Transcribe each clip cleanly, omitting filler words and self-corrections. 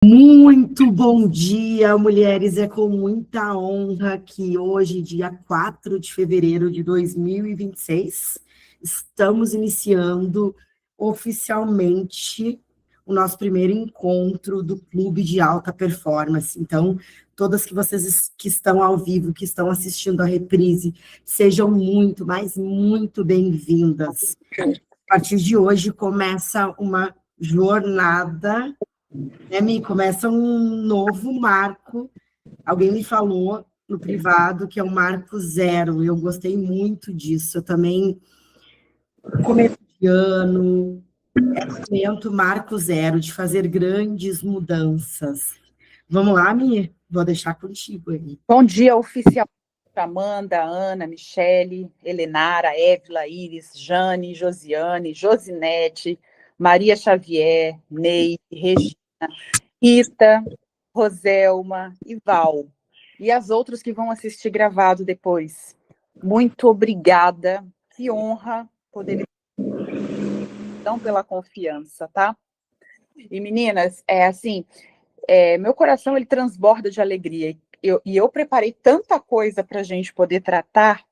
Muito bom dia, mulheres. É com muita honra que hoje, dia 4 de fevereiro de 2026, estamos iniciando oficialmente o nosso primeiro encontro do Clube de Alta Performance. Então, todas que vocês que estão ao vivo, que estão assistindo a reprise, sejam muito, mas muito bem-vindas. A partir de hoje começa uma jornada, né, Mi? Começa um novo marco. Alguém me falou no privado que é o marco zero. Eu gostei muito disso. Eu também, começo de ano, momento marco zero, de fazer grandes mudanças. Vamos lá, Mi? Vou deixar contigo aí. Bom dia, oficial. Amanda, Ana, Michele, Helenara, Évila, Iris, Jane, Josiane, Josinete, Maria Xavier, Ney, Regina, Rita, Roselma e Val. E as outras que vão assistir gravado depois. Muito obrigada. Que honra poder então pela confiança, tá? E meninas, meu coração ele transborda de alegria. E eu preparei tanta coisa para a gente poder tratar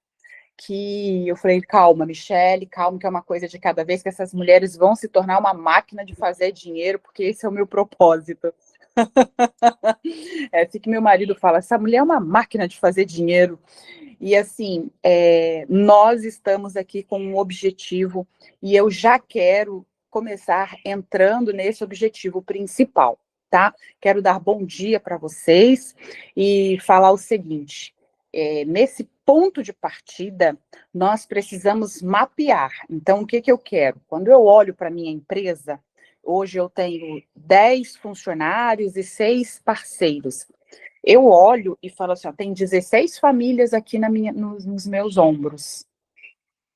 que eu falei, calma, Michele, calma, que é uma coisa de cada vez, que essas mulheres vão se tornar uma máquina de fazer dinheiro, porque esse é o meu propósito. É assim que meu marido fala, essa mulher é uma máquina de fazer dinheiro. E assim, nós estamos aqui com um objetivo e eu já quero começar entrando nesse objetivo principal, tá? Quero dar bom dia para vocês e falar o seguinte, nesse ponto de partida, nós precisamos mapear. Então, o que eu quero? Quando eu olho para a minha empresa, hoje eu tenho 10 funcionários e 6 parceiros. Eu olho e falo assim, ó, tem 16 famílias aqui nos meus ombros.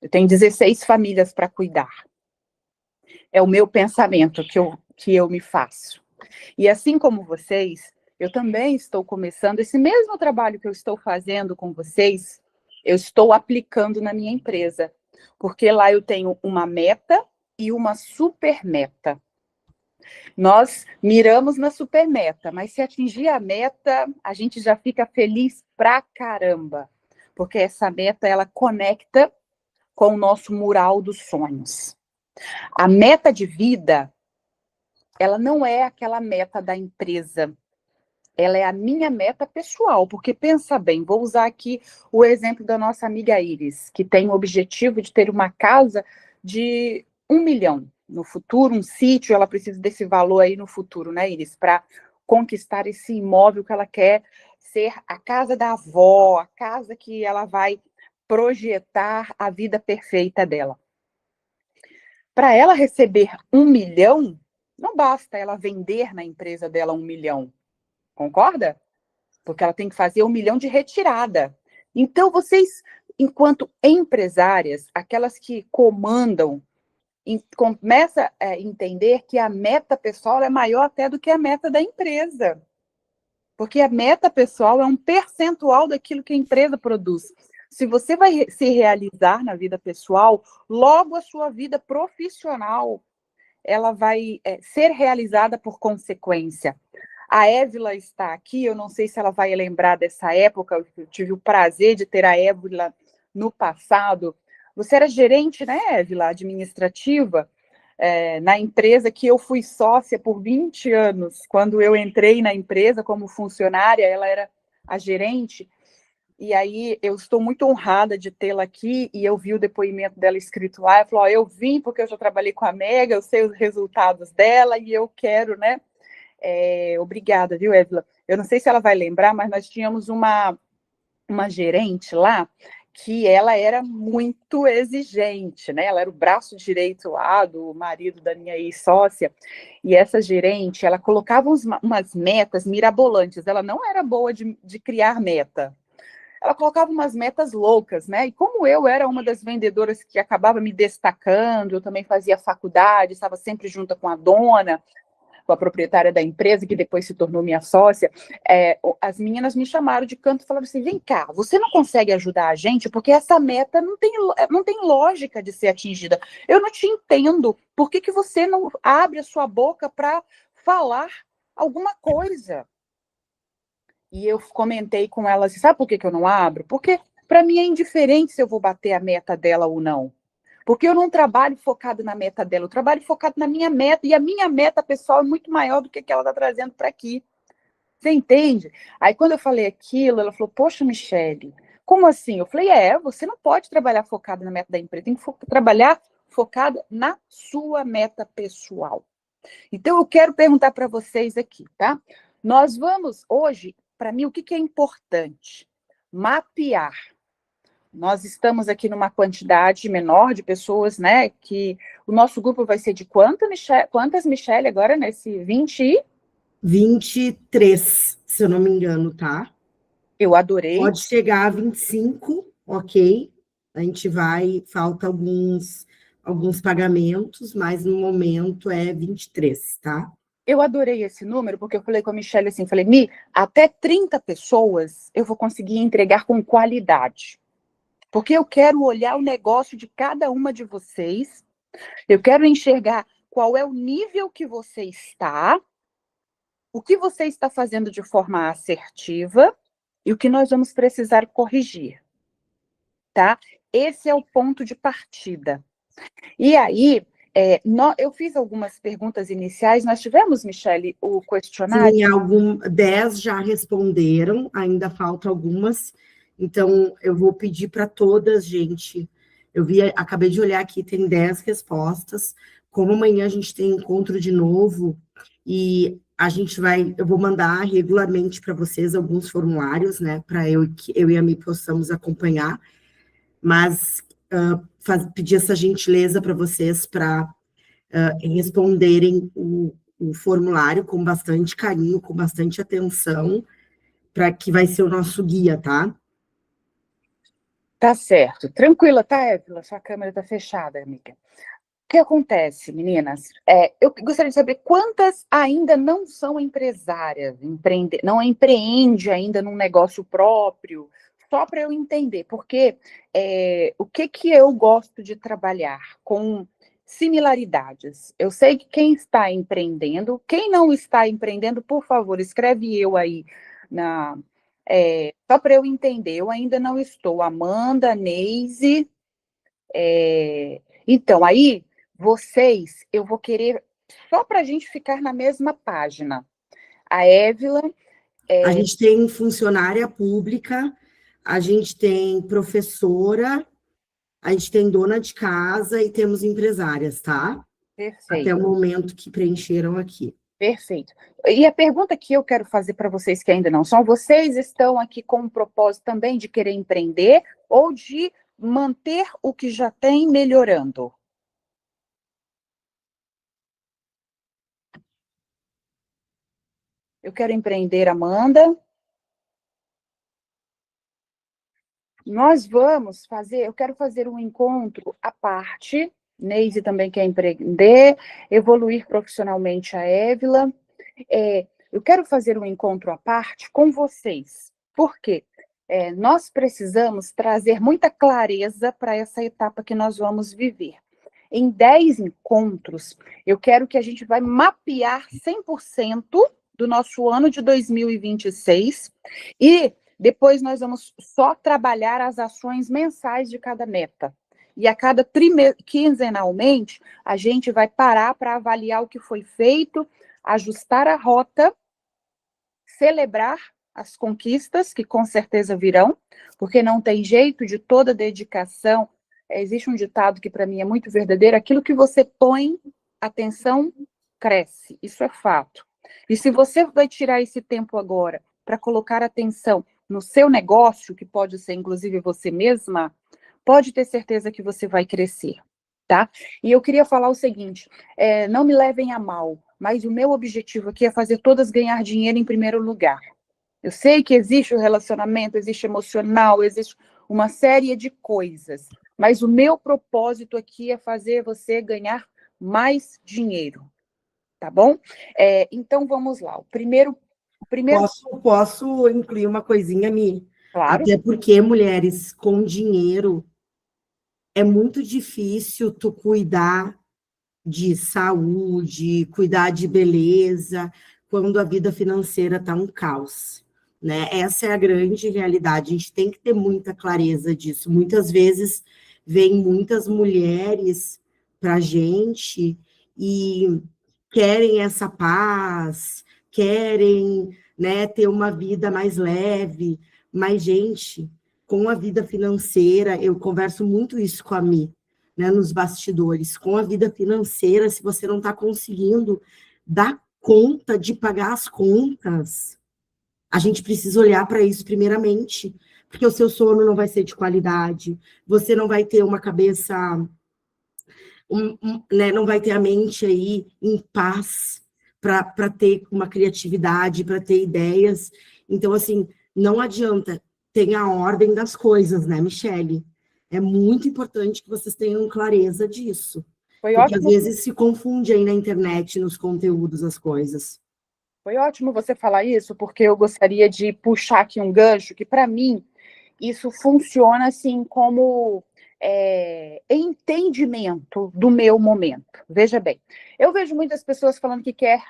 Eu tenho 16 famílias para cuidar. É o meu pensamento que eu me faço. E assim como vocês, eu também estou começando esse mesmo trabalho que eu estou fazendo com vocês, eu estou aplicando na minha empresa. Porque lá eu tenho uma meta e uma super meta. Nós miramos na super meta, mas se atingir a meta, a gente já fica feliz pra caramba, porque essa meta, ela conecta com o nosso mural dos sonhos. A meta de vida, ela não é aquela meta da empresa, ela é a minha meta pessoal, porque pensa bem, vou usar aqui o exemplo da nossa amiga Iris, que tem o objetivo de ter uma casa de 1 milhão no futuro, um sítio, ela precisa desse valor aí no futuro, né, Iris, para conquistar esse imóvel que ela quer ser a casa da avó, a casa que ela vai projetar a vida perfeita dela. Para ela receber 1 milhão, não basta ela vender na empresa dela 1 milhão, concorda? Porque ela tem que fazer 1 milhão de retirada. Então, vocês, enquanto empresárias, aquelas que comandam, começa a entender que a meta pessoal é maior até do que a meta da empresa. Porque a meta pessoal é um percentual daquilo que a empresa produz. Se você vai se realizar na vida pessoal, logo a sua vida profissional, ela vai ser realizada por consequência. A Évila está aqui, eu não sei se ela vai lembrar dessa época, eu tive o prazer de ter a Évila no passado. Você era gerente, né, Évila, administrativa, na empresa que eu fui sócia por 20 anos. Quando eu entrei na empresa como funcionária, ela era a gerente, e aí eu estou muito honrada de tê-la aqui, e eu vi o depoimento dela escrito lá, ela falou, eu vim porque eu já trabalhei com a Mega, eu sei os resultados dela, e eu quero, né, obrigada, viu, Évila? Eu não sei se ela vai lembrar, mas nós tínhamos uma gerente lá que ela era muito exigente, né? Ela era o braço direito lá do marido da minha ex-sócia, e essa gerente, ela colocava umas metas mirabolantes, ela não era boa de criar meta. Ela colocava umas metas loucas, né? E como eu era uma das vendedoras que acabava me destacando, eu também fazia faculdade, estava sempre junto com a dona, com a proprietária da empresa, que depois se tornou minha sócia, as meninas me chamaram de canto e falaram assim, vem cá, você não consegue ajudar a gente? Porque essa meta não tem lógica de ser atingida. Eu não te entendo. Por que você não abre a sua boca para falar alguma coisa. E eu comentei com ela assim, sabe por que eu não abro? Porque para mim é indiferente se eu vou bater a meta dela ou não. Porque eu não trabalho focado na meta dela, eu trabalho focado na minha meta, e a minha meta pessoal é muito maior do que ela está trazendo para aqui. Você entende? Aí quando eu falei aquilo, ela falou, poxa, Michele, como assim? Eu falei, você não pode trabalhar focado na meta da empresa, tem que trabalhar focado na sua meta pessoal. Então eu quero perguntar para vocês aqui, tá? Nós vamos hoje, para mim, o que é importante? Mapear. Nós estamos aqui numa quantidade menor de pessoas, né? Que o nosso grupo vai ser de quantas, Michele, agora nesse 20? 23, se eu não me engano, tá? Eu adorei. Pode chegar a 25, ok? A gente falta alguns pagamentos, mas no momento é 23, tá? Eu adorei esse número, porque eu falei com a Michelle assim, falei, Mi, até 30 pessoas eu vou conseguir entregar com qualidade. Porque eu quero olhar o negócio de cada uma de vocês, eu quero enxergar qual é o nível que você está, o que você está fazendo de forma assertiva e o que nós vamos precisar corrigir, tá? Esse é o ponto de partida. E aí, eu fiz algumas perguntas iniciais, nós tivemos, Michele, o questionário? Sim, 10 já responderam, ainda faltam algumas, então eu vou pedir para todas, gente. Acabei de olhar aqui, tem 10 respostas. Como amanhã a gente tem encontro de novo, e eu vou mandar regularmente para vocês alguns formulários, né, para eu e a Mi possamos acompanhar, mas pedir essa gentileza para vocês para responderem o formulário com bastante carinho, com bastante atenção, para que vai ser o nosso guia, tá? Tá certo. Tranquila, tá, Évila? Sua câmera tá fechada, amiga. O que acontece, meninas? Eu gostaria de saber quantas ainda não são empresárias, não empreende ainda num negócio próprio, só para eu entender, porque o que eu gosto de trabalhar com similaridades. Eu sei que quem está empreendendo, quem não está empreendendo, por favor, escreve eu aí só para eu entender. Eu ainda não estou. Amanda, Neise. Então, aí, vocês, eu vou querer, só para a gente ficar na mesma página. A Évila. A gente tem funcionária pública, a gente tem professora, a gente tem dona de casa e temos empresárias, tá? Perfeito. Até o momento que preencheram aqui. Perfeito. E a pergunta que eu quero fazer para vocês que ainda não são, vocês estão aqui com o propósito também de querer empreender ou de manter o que já tem melhorando? Eu quero empreender, Amanda. Eu quero fazer um encontro à parte. Neise também quer empreender, evoluir profissionalmente, a Évila. Eu quero fazer um encontro à parte com vocês. Por quê? Nós precisamos trazer muita clareza para essa etapa que nós vamos viver. Em 10 encontros, eu quero que a gente vai mapear 100% do nosso ano de 2026 e depois nós vamos só trabalhar as ações mensais de cada meta. E a cada quinzenalmente, a gente vai parar para avaliar o que foi feito, ajustar a rota, celebrar as conquistas, que com certeza virão, porque não tem jeito de toda dedicação. Existe um ditado que para mim é muito verdadeiro: aquilo que você põe atenção, cresce. Isso é fato. E se você vai tirar esse tempo agora para colocar atenção no seu negócio, que pode ser inclusive você mesma, pode ter certeza que você vai crescer, tá? E eu queria falar o seguinte, não me levem a mal, mas o meu objetivo aqui é fazer todas ganhar dinheiro em primeiro lugar. Eu sei que existe o relacionamento, existe emocional, existe uma série de coisas, mas o meu propósito aqui é fazer você ganhar mais dinheiro, tá bom? Então, vamos lá. O primeiro... Posso incluir uma coisinha, Mi? Claro. Até porque, mulheres, com dinheiro, é muito difícil tu cuidar de saúde, cuidar de beleza, quando a vida financeira está um caos, né? Essa é a grande realidade, a gente tem que ter muita clareza disso. Muitas vezes vem muitas mulheres para a gente e querem essa paz, querem, né, ter uma vida mais leve, mas, gente, com a vida financeira, eu converso muito isso com a Mi, né, nos bastidores, com a vida financeira, se você não está conseguindo dar conta de pagar as contas, a gente precisa olhar para isso primeiramente, porque o seu sono não vai ser de qualidade, você não vai ter uma cabeça, né, não vai ter a mente aí em paz para ter uma criatividade, para ter ideias. Então, assim, não adianta, tem a ordem das coisas, né, Michele? É muito importante que vocês tenham clareza disso. Foi Porque às ótimo, vezes se confunde aí na internet, nos conteúdos, as coisas. foi ótimo você falar isso, porque eu gostaria de puxar aqui um gancho que, para mim, isso funciona assim como entendimento do meu momento. Veja bem, eu vejo muitas pessoas falando que quer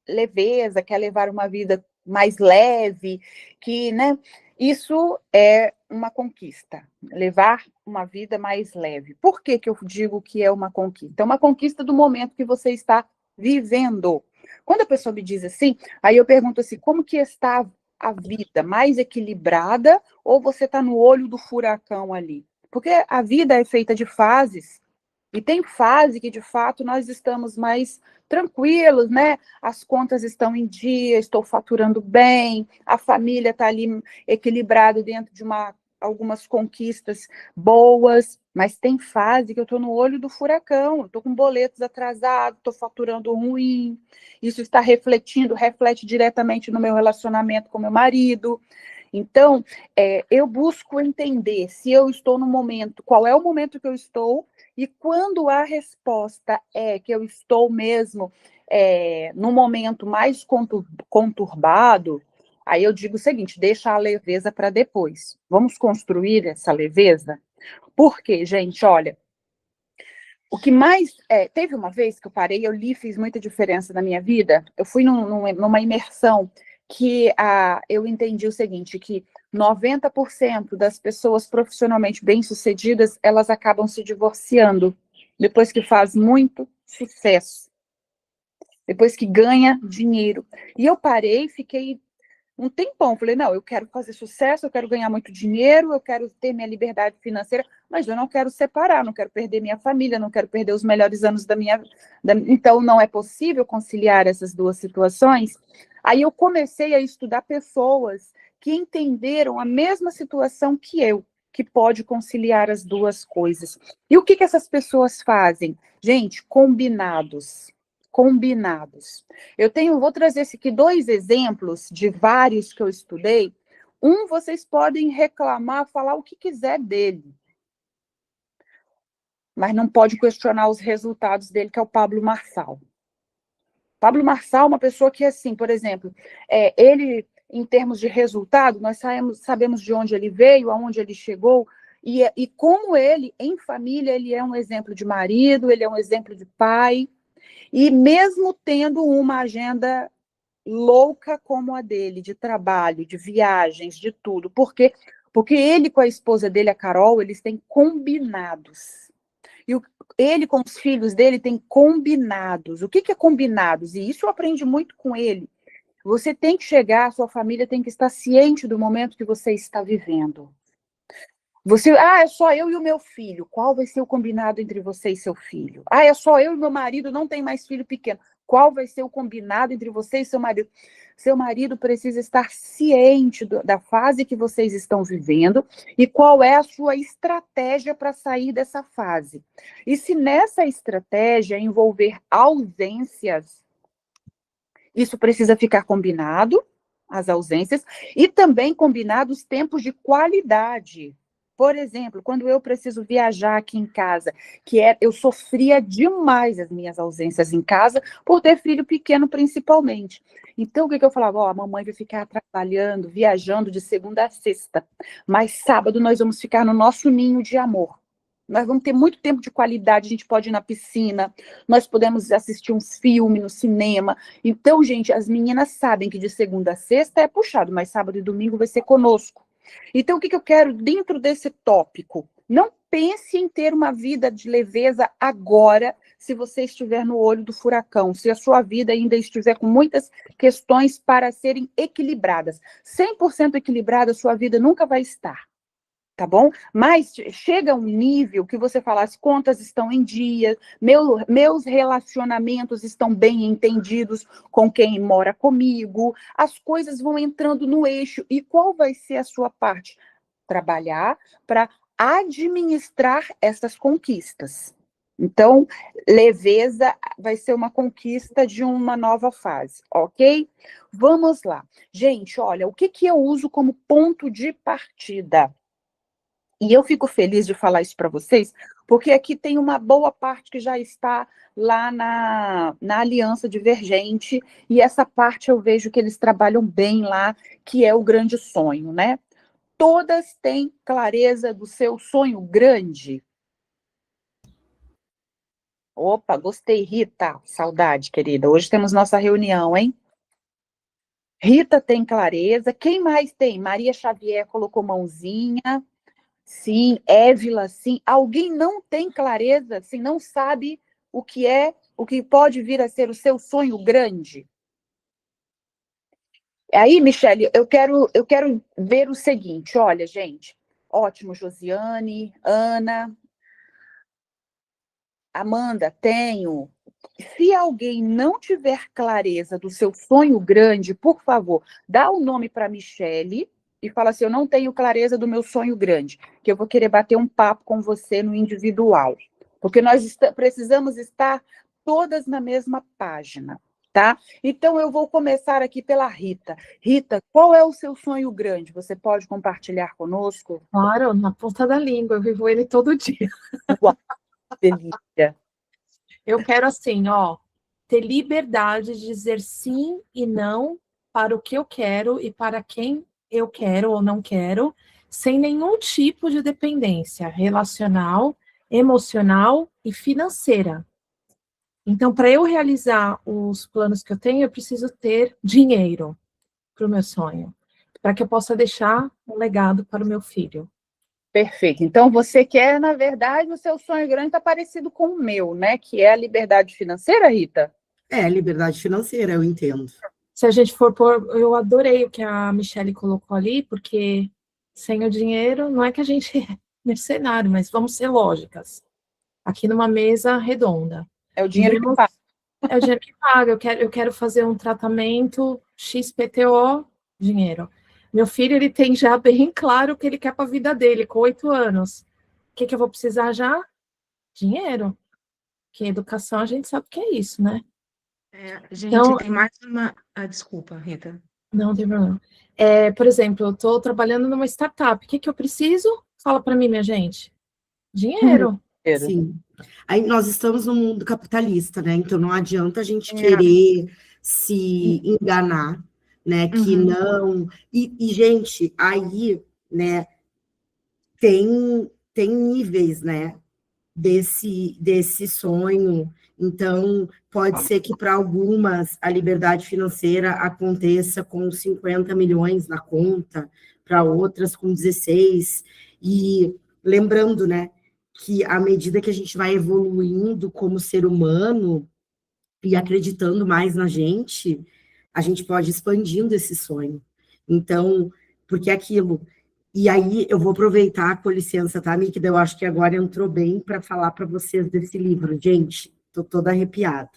leveza, quer levar uma vida mais leve, que, né? Isso é uma conquista, levar uma vida mais leve. Por que que eu digo que é uma conquista? É uma conquista do momento que você está vivendo. Quando a pessoa me diz assim, aí eu pergunto assim, como que está a vida? Mais equilibrada ou você está no olho do furacão ali? Porque a vida é feita de fases, e tem fase que, de fato, nós estamos mais tranquilos, né? As contas estão em dia, estou faturando bem, a família está ali equilibrada dentro de algumas conquistas boas, mas tem fase que eu estou no olho do furacão, estou com boletos atrasados, estou faturando ruim, isso está reflete diretamente no meu relacionamento com meu marido. Então, eu busco entender se eu estou no momento, qual é o momento que eu estou, e quando a resposta é que eu estou mesmo no momento mais conturbado, aí eu digo o seguinte, deixa a leveza para depois. Vamos construir essa leveza? Porque, gente, olha, o que mais... teve uma vez que eu parei, eu li, fiz muita diferença na minha vida, eu fui numa imersão que eu entendi o seguinte, que 90% das pessoas profissionalmente bem-sucedidas, elas acabam se divorciando depois que faz muito sucesso, depois que ganha dinheiro. E eu parei, fiquei um tempão, falei, não, eu quero fazer sucesso, eu quero ganhar muito dinheiro, eu quero ter minha liberdade financeira, mas eu não quero separar, não quero perder minha família, não quero perder os melhores anos da minha vida. Então, não é possível conciliar essas duas situações. Aí eu comecei a estudar pessoas que entenderam a mesma situação que eu, que pode conciliar as duas coisas. E o que essas pessoas fazem? Gente, combinados. Combinados. Vou trazer aqui 2 exemplos de vários que eu estudei. Vocês podem reclamar, falar o que quiser dele, mas não pode questionar os resultados dele, que é o Pablo Marçal. Pablo Marçal é uma pessoa que, assim, por exemplo, ele, em termos de resultado, nós sabemos de onde ele veio, aonde ele chegou, e como ele, em família, ele é um exemplo de marido, ele é um exemplo de pai, e mesmo tendo uma agenda louca como a dele, de trabalho, de viagens, de tudo. Por quê? Porque ele com a esposa dele, a Carol, eles têm combinados. E ele com os filhos dele tem combinados. O que é combinados? E isso eu aprendi muito com ele. Você tem que chegar, a sua família tem que estar ciente do momento que você está vivendo. É só eu e o meu filho. Qual vai ser o combinado entre você e seu filho? É só eu e meu marido, não tem mais filho pequeno. Qual vai ser o combinado entre você e seu marido? Seu marido precisa estar ciente da fase que vocês estão vivendo e qual é a sua estratégia para sair dessa fase. E se nessa estratégia envolver ausências, isso precisa ficar combinado, as ausências, e também combinado os tempos de qualidade. Por exemplo, quando eu preciso viajar aqui em casa, eu sofria demais as minhas ausências em casa, por ter filho pequeno principalmente. Então, o que eu falava? A mamãe vai ficar trabalhando, viajando de segunda a sexta, mas sábado nós vamos ficar no nosso ninho de amor. Nós vamos ter muito tempo de qualidade, a gente pode ir na piscina, nós podemos assistir um filme no cinema. Então, gente, as meninas sabem que de segunda a sexta é puxado, mas sábado e domingo vai ser conosco. Então, o que eu quero dentro desse tópico? Não pense em ter uma vida de leveza agora, se você estiver no olho do furacão, se a sua vida ainda estiver com muitas questões para serem equilibradas. 100% equilibrada, a sua vida nunca vai estar. Tá bom? Mas chega um nível que você fala, as contas estão em dia, meus relacionamentos estão bem entendidos com quem mora comigo, as coisas vão entrando no eixo. E qual vai ser a sua parte? Trabalhar para administrar essas conquistas. Então, leveza vai ser uma conquista de uma nova fase, ok? Vamos lá. Gente, olha, o que eu uso como ponto de partida? E eu fico feliz de falar isso para vocês, porque aqui tem uma boa parte que já está lá na Aliança Divergente, e essa parte eu vejo que eles trabalham bem lá, que é o grande sonho, né? Todas têm clareza do seu sonho grande? Opa, gostei, Rita. Saudade, querida. Hoje temos nossa reunião, hein? Rita tem clareza. Quem mais tem? Maria Xavier colocou mãozinha. Sim, Évila, sim. Alguém não tem clareza, assim, não sabe o que é, o que pode vir a ser o seu sonho grande? Aí, Michele, eu quero ver o seguinte, olha, gente, ótimo, Josiane, Ana, Amanda, tenho. Se alguém não tiver clareza do seu sonho grande, por favor, dá o nome para Michele e fala assim, eu não tenho clareza do meu sonho grande, que eu vou querer bater um papo com você no individual. Porque nós precisamos estar todas na mesma página, tá? Então, eu vou começar aqui pela Rita. Rita, qual é o seu sonho grande? Você pode compartilhar conosco? Claro, na ponta da língua, eu vivo ele todo dia. Uau, delícia. Eu quero assim, ó, ter liberdade de dizer sim e não para o que eu quero e para quem eu quero ou não quero, sem nenhum tipo de dependência relacional, emocional e financeira. Então, para eu realizar os planos que eu tenho, eu preciso ter dinheiro para o meu sonho, para que eu possa deixar um legado para o meu filho. Perfeito. Então, você quer, na verdade, o seu sonho grande está parecido com o meu, né? Que é a liberdade financeira, Rita? É, liberdade financeira, eu entendo. Se a gente for por... Eu adorei o que a Michelle colocou ali, porque sem o dinheiro, não é que a gente é mercenário, mas vamos ser lógicas. Aqui numa mesa redonda. É o dinheiro que paga. É o dinheiro que paga. Eu quero fazer um tratamento XPTO, dinheiro. Meu filho, ele tem já bem claro o que ele quer para a vida dele, com 8 anos. O que eu vou precisar já? Dinheiro. Porque educação a gente sabe que é isso, né? Gente, Então, tem mais uma. Ah, desculpa, Rita. não tem problema. Por exemplo, eu estou trabalhando numa startup. O que eu preciso? Fala para mim, minha gente. Dinheiro. Sim. Aí nós estamos no mundo capitalista, né? Então não adianta a gente querer se enganar, né? Que não. E, gente, aí, né, tem níveis, né? Desse sonho. Então, pode ser que para algumas a liberdade financeira aconteça com 50 milhões na conta, para outras com 16. E lembrando, né, que à medida que a gente vai evoluindo como ser humano e acreditando mais na gente, a gente pode ir expandindo esse sonho. Então, porque é aquilo. E aí eu vou aproveitar, com licença, tá, Mi, que eu acho que agora entrou bem para falar para vocês desse livro. Gente, estou toda arrepiada.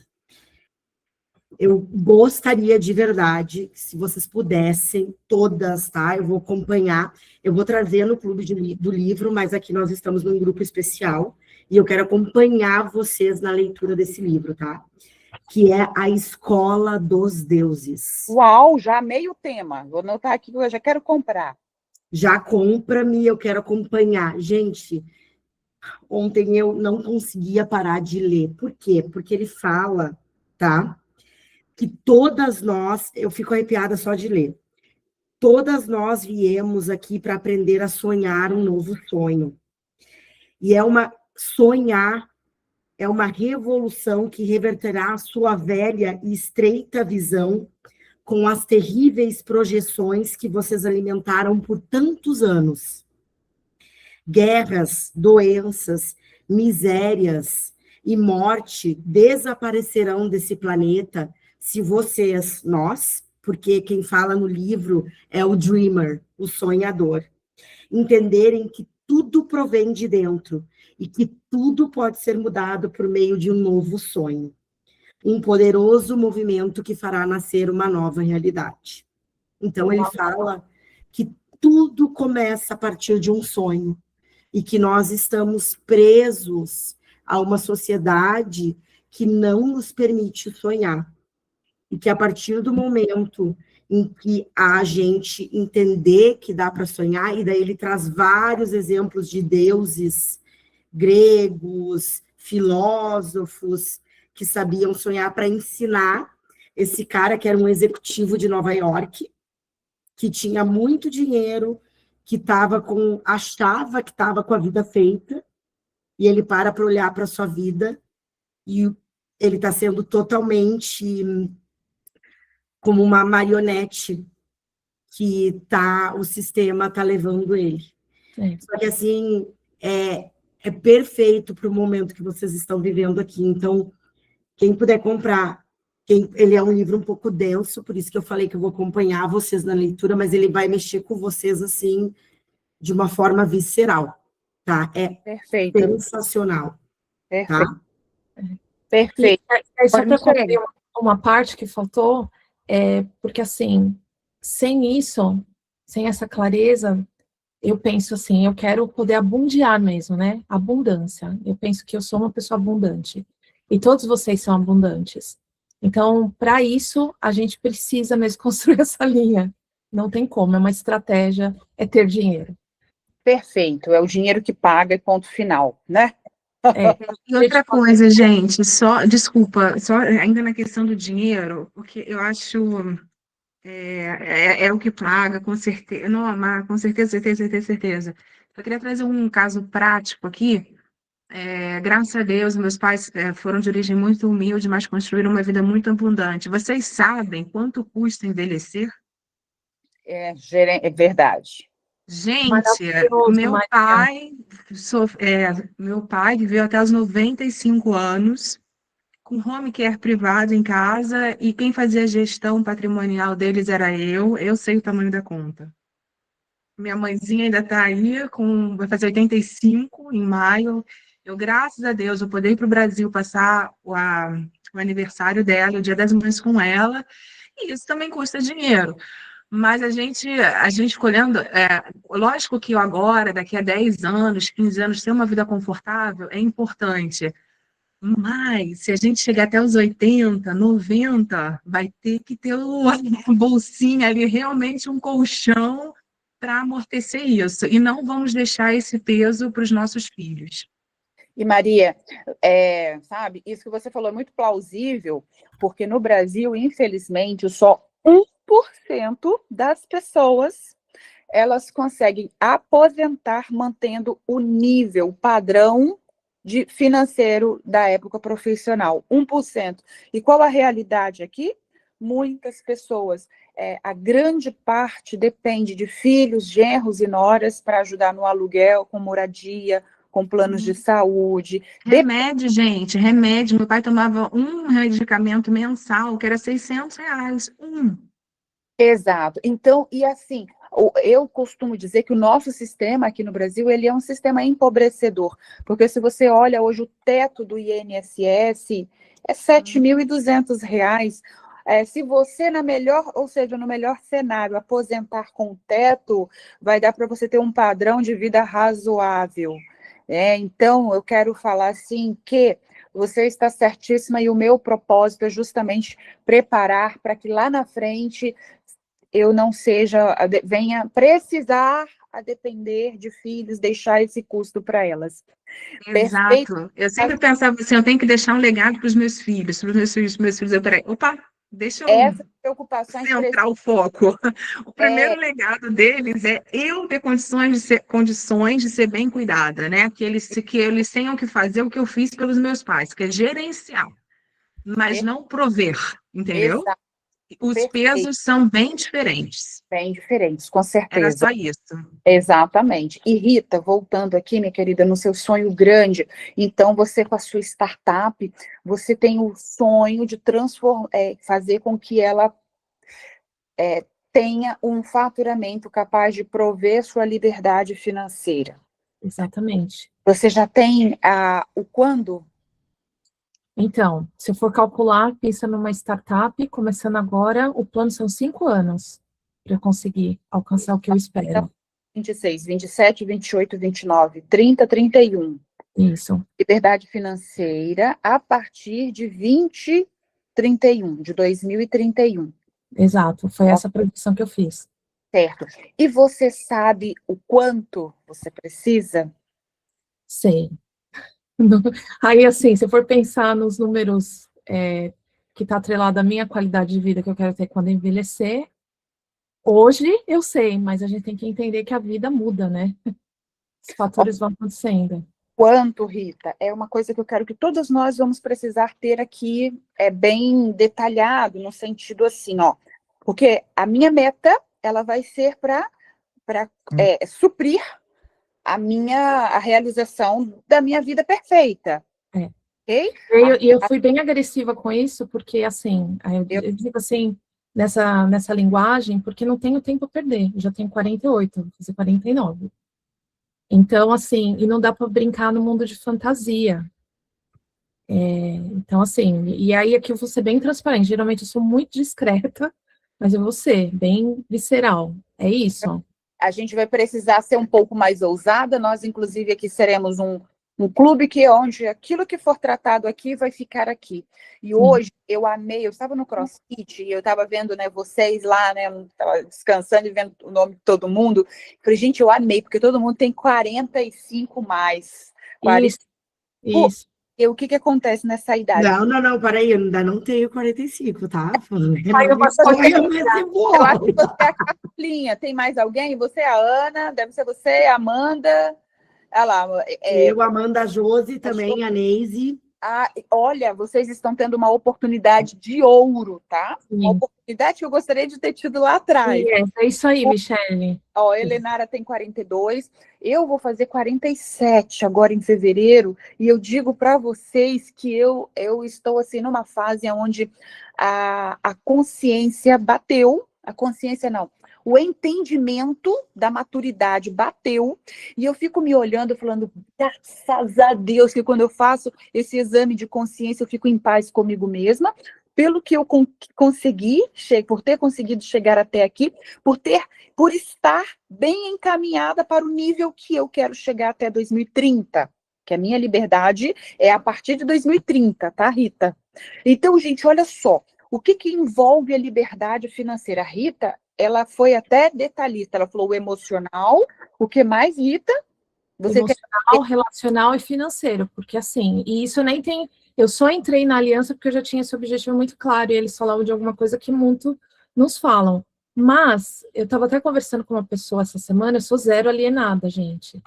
Eu gostaria de verdade, se vocês pudessem, todas, tá? Eu vou acompanhar, eu vou trazer no Clube do Livro, mas aqui nós estamos num grupo especial, e eu quero acompanhar vocês na leitura desse livro, tá? Que é A Escola dos Deuses. Uau, já amei o tema. Vou anotar aqui que eu já quero comprar. Já compra-me, eu quero acompanhar. Gente, ontem eu não conseguia parar de ler. Por quê? Porque ele fala, tá? Que todas nós, eu fico arrepiada só de ler. Todas nós viemos aqui para aprender a sonhar um novo sonho. E é uma sonhar é uma revolução que reverterá a sua velha e estreita visão com as terríveis projeções que vocês alimentaram por tantos anos. Guerras, doenças, misérias e morte desaparecerão desse planeta se vocês, nós, porque quem fala no livro é o dreamer, o sonhador, entenderem que tudo provém de dentro e que tudo pode ser mudado por meio de um novo sonho. Um poderoso movimento que fará nascer uma nova realidade. Então, ele fala que tudo começa a partir de um sonho e que nós estamos presos a uma sociedade que não nos permite sonhar. E que a partir do momento em que a gente entender que dá para sonhar, e daí ele traz vários exemplos de deuses gregos, filósofos, que sabiam sonhar para ensinar esse cara que era um executivo de Nova York, que tinha muito dinheiro, que achava que estava com a vida feita, e ele para olhar para a sua vida, e ele está sendo totalmente como uma marionete que o sistema está levando ele. Só que, assim, é perfeito para o momento que vocês estão vivendo aqui. Então, quem puder comprar, ele é um livro um pouco denso, por isso que eu falei que eu vou acompanhar vocês na leitura, mas ele vai mexer com vocês, assim, de uma forma visceral, tá? É Perfeito. sensacional. Perfeito. Tá? Perfeito. E só para concluir uma parte que faltou, porque, assim, sem isso, sem essa clareza, eu penso assim, eu quero poder abundiar mesmo, né? Abundância. Eu penso que eu sou uma pessoa abundante. E todos vocês são abundantes. Então, para isso, a gente precisa mesmo construir essa linha. Não tem como, é uma estratégia, é ter dinheiro. Perfeito, é o dinheiro que paga e ponto final, né? E outra coisa, gente, desculpa, só ainda na questão do dinheiro, porque eu acho é o que paga, com certeza, não, mas com certeza. Eu queria trazer um caso prático aqui. Graças a Deus, meus pais foram de origem muito humilde, mas construíram uma vida muito abundante. Vocês sabem quanto custa envelhecer? É verdade. Gente, meu pai viveu até os 95 anos, com home care privado em casa, e quem fazia a gestão patrimonial deles era eu sei o tamanho da conta. Minha mãezinha ainda está aí, vai fazer 85 em maio. Graças a Deus, eu poder ir para o Brasil passar o aniversário dela, o Dia das Mães com ela, e isso também custa dinheiro. Mas a gente escolhendo, lógico que agora, daqui a 10 anos, 15 anos, ter uma vida confortável é importante. Mas se a gente chegar até os 80, 90, vai ter que ter uma bolsinha ali, realmente um colchão para amortecer isso. E não vamos deixar esse peso para os nossos filhos. E Maria, sabe, isso que você falou é muito plausível, porque no Brasil, infelizmente, só 1% das pessoas elas conseguem aposentar mantendo o nível padrão financeiro da época profissional. 1%. E qual a realidade aqui? Muitas pessoas, a grande parte depende de filhos, genros e noras para ajudar no aluguel, com moradia, com planos de saúde. Remédio, gente, remédio. Meu pai tomava um medicamento mensal, que era R$600. Exato. Então, e assim, eu costumo dizer que o nosso sistema aqui no Brasil, ele é um sistema empobrecedor, porque se você olha hoje o teto do INSS é R$7.200. Se você no melhor cenário, aposentar com teto, vai dar para você ter um padrão de vida razoável. Então, eu quero falar assim que você está certíssima e o meu propósito é justamente preparar para que lá na frente eu não venha precisar a depender de filhos, deixar esse custo para elas. Perfeito. Exato. Eu sempre pensava assim, eu tenho que deixar um legado para os meus filhos, meus filhos, eu peraí, opa, deixa eu Essas preocupações centrar o foco. O é, primeiro legado deles é eu ter condições de ser bem cuidada, né? Que eles tenham que fazer o que eu fiz pelos meus pais, que é gerenciar, mas não prover, entendeu? exato, Os perfeito, pesos são bem diferentes. bem diferentes, com Era certeza. só isso. Exatamente. E Rita, voltando aqui, minha querida, no seu sonho grande, então você com a sua startup, você tem o sonho de fazer com que ela tenha um faturamento capaz de prover sua liberdade financeira. Exatamente. Você já tem o quando? Então, se eu for calcular, pensa numa startup, começando agora, o plano são 5 anos para eu conseguir alcançar o que eu espero. 26, 27, 28, 29, 30, 31. Isso, Liberdade financeira a partir de 2031, de 2031. exato. Foi essa a projeção que eu fiz. Certo. E você sabe o quanto você precisa? Sei. Aí, assim, se eu for pensar nos números que está atrelado à minha qualidade de vida que eu quero ter quando eu envelhecer, hoje eu sei, mas a gente tem que entender que a vida muda, né? Os fatores vão acontecendo. Quanto, Rita? É uma coisa que eu quero que todos nós vamos precisar ter aqui, bem detalhado, no sentido assim, ó, porque a minha meta, ela vai ser para suprir a realização da minha vida perfeita. É. Ok? E eu fui bem agressiva com isso, porque, assim, eu digo assim, nessa linguagem, porque não tenho tempo a perder. Eu já tenho 48, vou fazer 49. Então, assim, e não dá para brincar no mundo de fantasia. Então, assim, e aí aqui eu vou ser bem transparente. Geralmente eu sou muito discreta, mas eu vou ser bem visceral. É isso. A gente vai precisar ser um pouco mais ousada. Nós, inclusive, aqui seremos um clube onde aquilo que for tratado aqui vai ficar aqui. E hoje eu amei, eu estava no CrossFit e eu estava vendo, né, vocês lá, né, estava descansando e vendo o nome de todo mundo. Falei, gente, eu amei, porque todo mundo tem 45 mais. 40... Isso. E o que acontece nessa idade? Não, peraí, eu ainda não tenho 45, tá? Falando que Aí eu vou Eu acho que você é a Capulinha. Tem mais alguém? Você é a Ana, deve ser você, a Amanda. Olha lá. Eu, Amanda, a Josi também, a Neise. Olha, vocês estão tendo uma oportunidade de ouro, tá? Sim. Uma oportunidade que eu gostaria de ter tido lá atrás. É isso aí, Michele. Ó, a Helenara tem 42, eu vou fazer 47 agora em fevereiro, e eu digo para vocês que eu estou assim numa fase onde a consciência bateu, a consciência não, o entendimento da maturidade bateu, e eu fico me olhando falando, graças a Deus que quando eu faço esse exame de consciência eu fico em paz comigo mesma, pelo que eu consegui, por ter conseguido chegar até aqui, por estar bem encaminhada para o nível que eu quero chegar até 2030, que a minha liberdade é a partir de 2030, tá, Rita? Então, gente, olha só, o que envolve a liberdade financeira? A Rita, ela foi até detalhista, ela falou o emocional, o que mais, Rita? Emocional, relacional e financeiro, porque assim, e isso nem tem... Eu só entrei na aliança porque eu já tinha esse objetivo muito claro, e eles falavam de alguma coisa que muito nos falam. Mas, eu estava até conversando com uma pessoa essa semana, eu sou zero alienada, gente.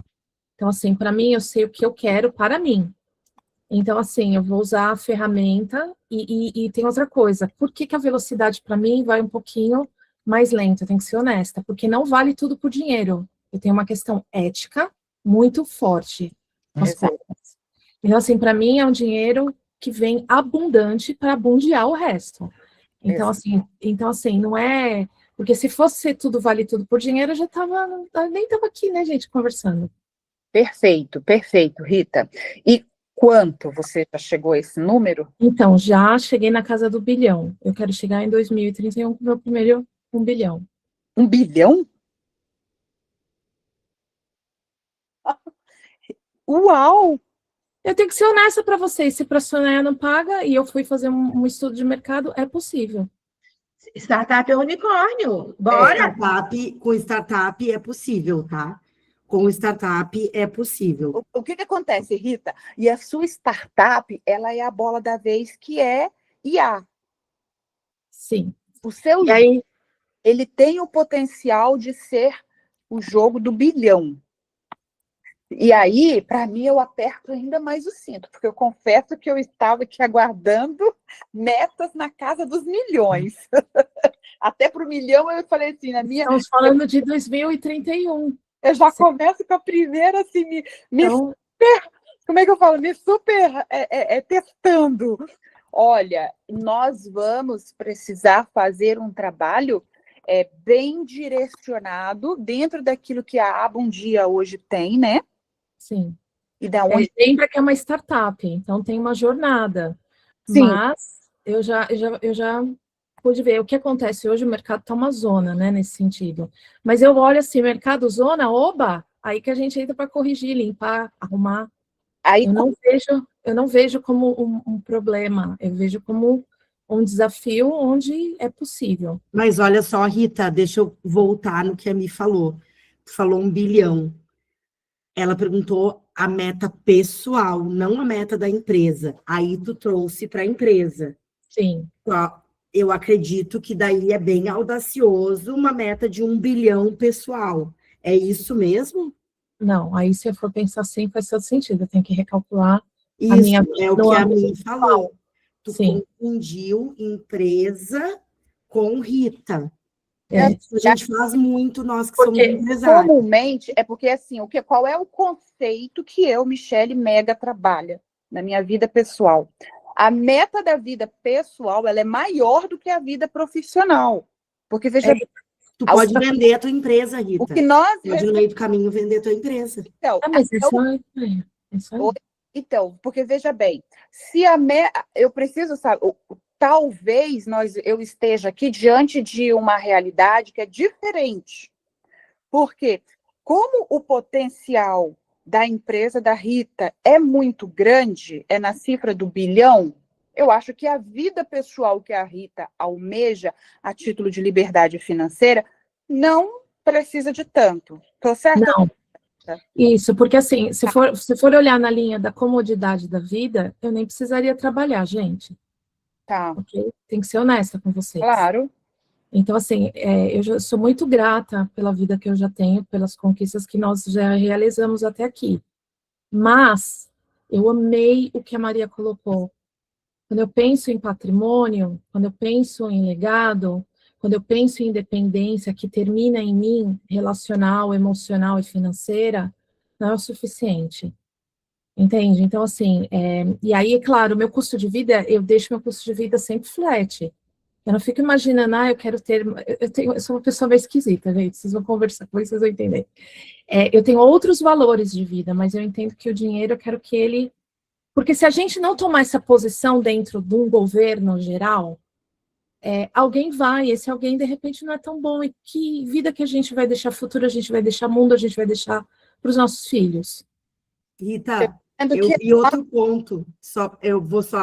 Então, assim, para mim, eu sei o que eu quero para mim. Então, assim, eu vou usar a ferramenta e tem outra coisa. Por que a velocidade para mim vai um pouquinho mais lenta? Eu tenho que ser honesta, porque não vale tudo por dinheiro. Eu tenho uma questão ética muito forte com as coisas. Então, assim, para mim é um dinheiro que vem abundante para abundiar o resto. Então, assim, não é... Porque se fosse tudo vale tudo por dinheiro, eu já nem estava aqui, né, gente, conversando. Perfeito, perfeito, Rita. E quanto você já chegou a esse número? Então, já cheguei na casa do bilhão. Eu quero chegar em 2031 com o meu primeiro 1 bilhão. 1 bilhão? Uau! Eu tenho que ser honesta para vocês. Se para sonhar não paga, e eu fui fazer um estudo de mercado, é possível. Startup é unicórnio. Bora! Com startup é possível, tá? Com startup é possível. O que acontece, Rita? E a sua startup, ela é a bola da vez, que é IA. Sim. O seu E aí, ele tem o potencial de ser o jogo do bilhão. E aí, para mim, eu aperto ainda mais o cinto, porque eu confesso que eu estava aqui aguardando metas na casa dos milhões. Até para o milhão, eu falei assim, estamos falando de 2031. eu já começo com a primeira, assim, Então, como é que eu falo? Me super testando. Olha, nós vamos precisar fazer um trabalho bem direcionado dentro daquilo que a Bom Dia hoje tem, né? sim. E da onde... Lembra que é uma startup, então tem uma jornada. Sim. Mas eu já pude ver. O que acontece hoje, o mercado está uma zona, né, nesse sentido. Mas eu olho assim, mercado zona, oba, aí que a gente entra para corrigir, limpar, arrumar. Aí, Eu não vejo como um problema, eu vejo como um desafio onde é possível. Mas olha só, Rita, deixa eu voltar no que a Mi falou. Tu falou 1 bilhão. Ela perguntou a meta pessoal, não a meta da empresa. Aí tu trouxe para a empresa. Sim. Eu acredito que daí é bem audacioso uma meta de 1 bilhão pessoal. É isso mesmo? Não, aí se eu for pensar assim, faz todo sentido. Eu tenho que recalcular a Isso minha é o no que a âmbito Mi falou. Tu Sim. confundiu empresa com Rita. É. Isso a gente faz muito, nós que porque, somos empresários. comumente, é porque, assim, qual é o conceito que eu, Michele Mega, trabalha na minha vida pessoal? A meta da vida pessoal, ela é maior do que a vida profissional. Porque, veja bem, tu pode vender a tua empresa, Rita. o que nós... Pode, no meio do caminho, vender a tua empresa. Então, mas isso aí. então, porque veja bem, se eu preciso saber, talvez eu esteja aqui diante de uma realidade que é diferente. Porque, como o potencial da empresa da Rita é muito grande, é na cifra do bilhão, eu acho que a vida pessoal que a Rita almeja a título de liberdade financeira não precisa de tanto. Estou certa? Não. Isso, porque assim, se for olhar na linha da comodidade da vida, eu nem precisaria trabalhar, gente. Tá. Ok? Tem que ser honesta com vocês. Claro. Então, assim, eu já sou muito grata pela vida que eu já tenho, pelas conquistas que nós já realizamos até aqui. Mas eu amei o que a Maria colocou. Quando eu penso em patrimônio, quando eu penso em legado, quando eu penso em independência que termina em mim, relacional, emocional e financeira, não é o suficiente. Entende? Então, assim, e aí, é claro, o meu custo de vida, eu deixo meu custo de vida sempre flat. Eu não fico imaginando, eu quero ter. Eu sou uma pessoa meio esquisita, gente. Vocês vão conversar com vocês vão entender. Eu tenho outros valores de vida, mas eu entendo que o dinheiro eu quero que ele. Porque se a gente não tomar essa posição dentro de um governo geral, alguém vai, esse alguém de repente não é tão bom. E que vida que a gente vai deixar futuro, a gente vai deixar mundo, a gente vai deixar para os nossos filhos? Rita, e outro ponto, eu vou só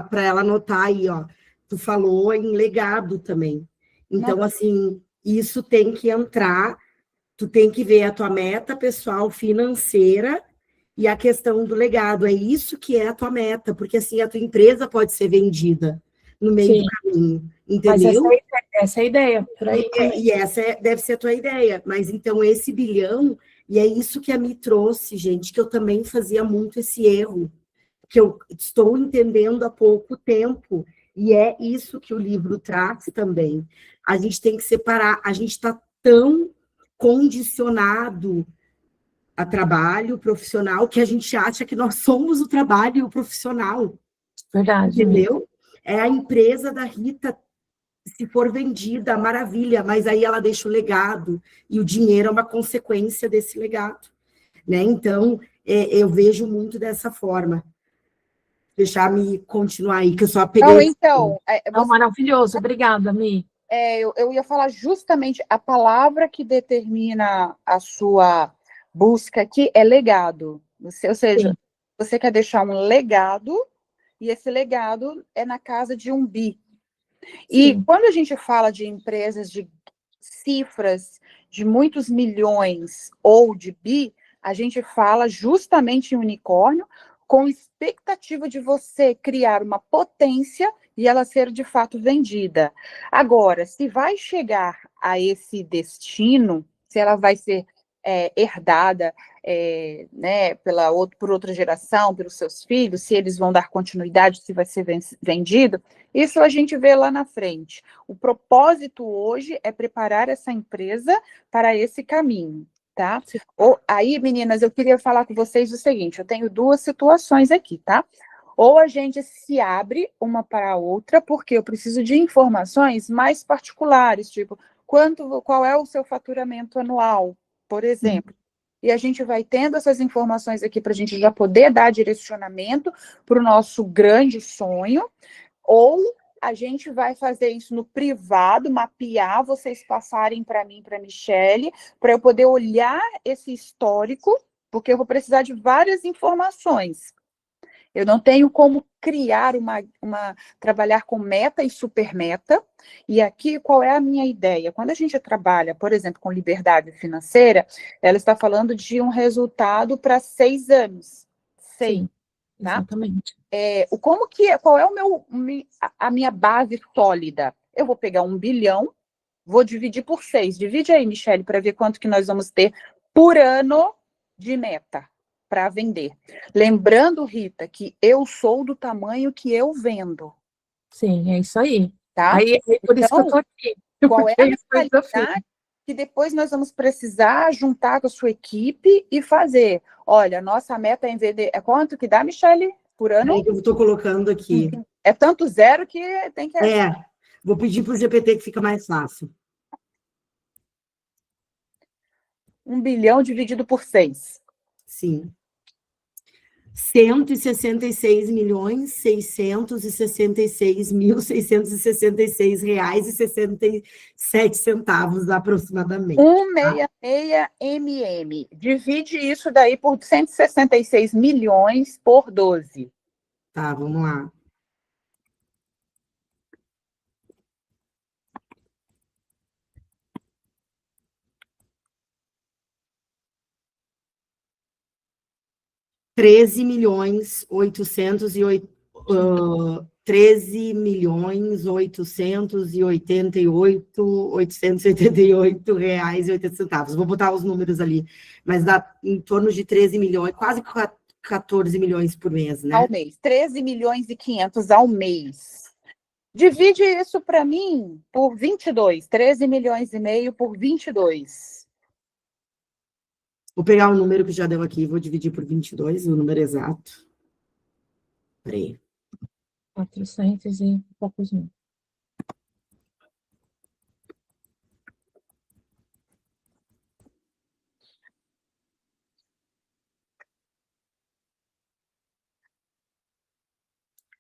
para ela anotar aí, ó. Tu falou em legado também. Então, assim, isso tem que entrar, tu tem que ver a tua meta pessoal financeira e a questão do legado. É isso que é a tua meta, porque assim a tua empresa pode ser vendida no meio do caminho, entendeu? Mas essa é a ideia, por aí. E essa deve ser a tua ideia. Mas então esse bilhão, e é isso que a Mi trouxe, gente, que eu também fazia muito esse erro, que eu estou entendendo há pouco tempo, e é isso que o livro traz também. A gente tem que separar, a gente está tão condicionado a trabalho profissional que a gente acha que nós somos o trabalho e o profissional. Verdade. Entendeu? É a empresa da Rita, se for vendida, maravilha, mas aí ela deixa o legado, e o dinheiro é uma consequência desse legado. Né? Então, eu vejo muito dessa forma. Deixar-me continuar aí, que eu só peguei... Não, então... maravilhoso, obrigada, Mi. Eu ia falar justamente a palavra que determina a sua busca aqui é legado. Ou seja, sim, você quer deixar um legado, e esse legado é na casa de 1 bi. E Sim. quando a gente fala de empresas de cifras de muitos milhões ou de bi, a gente fala justamente em unicórnio, com expectativa de você criar uma potência e ela ser de fato vendida. Agora, se vai chegar a esse destino, se ela vai ser herdada né, por outra geração, pelos seus filhos, se eles vão dar continuidade, se vai ser vendido, isso a gente vê lá na frente. O propósito hoje é preparar essa empresa para esse caminho, tá? Aí, meninas, eu queria falar com vocês o seguinte, eu tenho duas situações aqui, tá? Ou a gente se abre uma para a outra, porque eu preciso de informações mais particulares, tipo, qual é o seu faturamento anual, por exemplo. E a gente vai tendo essas informações aqui para a gente já poder dar direcionamento para o nosso grande sonho, ou a gente vai fazer isso no privado, mapear, vocês passarem para mim, para a Michele, para eu poder olhar esse histórico, porque eu vou precisar de várias informações. Eu não tenho como criar trabalhar com meta e supermeta. E aqui, qual é a minha ideia? Quando a gente trabalha, por exemplo, com liberdade financeira, ela está falando de um resultado para 6 anos. Sim, tá? Exatamente. Qual é a minha base sólida? Eu vou pegar 1 bilhão, vou dividir por 6. Divide aí, Michele, para ver quanto que nós vamos ter por ano de meta para vender. Lembrando, Rita, que eu sou do tamanho que eu vendo. Sim, é isso aí. Tá? Aí por isso que eu tô aqui. Qual é a mentalidade que depois nós vamos precisar juntar com a sua equipe e fazer? Olha, nossa meta é vender. É quanto que dá, Michele, por ano? É que eu estou colocando aqui. É tanto zero que tem que... Vou pedir para o GPT que fica mais fácil. 1 bilhão dividido por 6. Sim. 166.666.666 reais e 67 centavos aproximadamente. 166 Divide isso daí por 166 milhões por 12. Tá, vamos lá. R$13.888.888.888,80. Vou botar os números ali, mas dá em torno de 13 milhões, quase 14 milhões por mês, né? Ao mês, 13 milhões e 500 ao mês. Divide isso para mim por 22, 13 milhões e meio por 22. Vou pegar o número que já deu aqui, vou dividir por 22, o número exato. Peraí. 400 e poucos mil.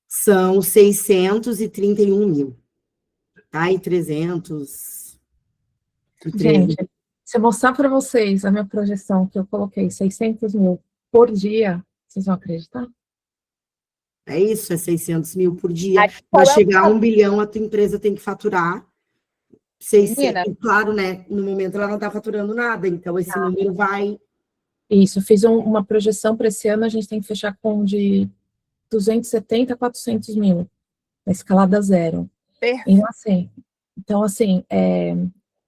São 631 mil. Tá? E 300. Gente, se eu mostrar para vocês a minha projeção que eu coloquei, 600 mil por dia, vocês vão acreditar? É isso, é 600 mil por dia. Para chegar a 1 bilhão, a tua empresa tem que faturar 600. E, claro, né? No momento ela não está faturando nada, então esse número vai... Isso, fiz uma projeção para esse ano, a gente tem que fechar com de 270 a 400 mil, na escalada zero. Então, assim,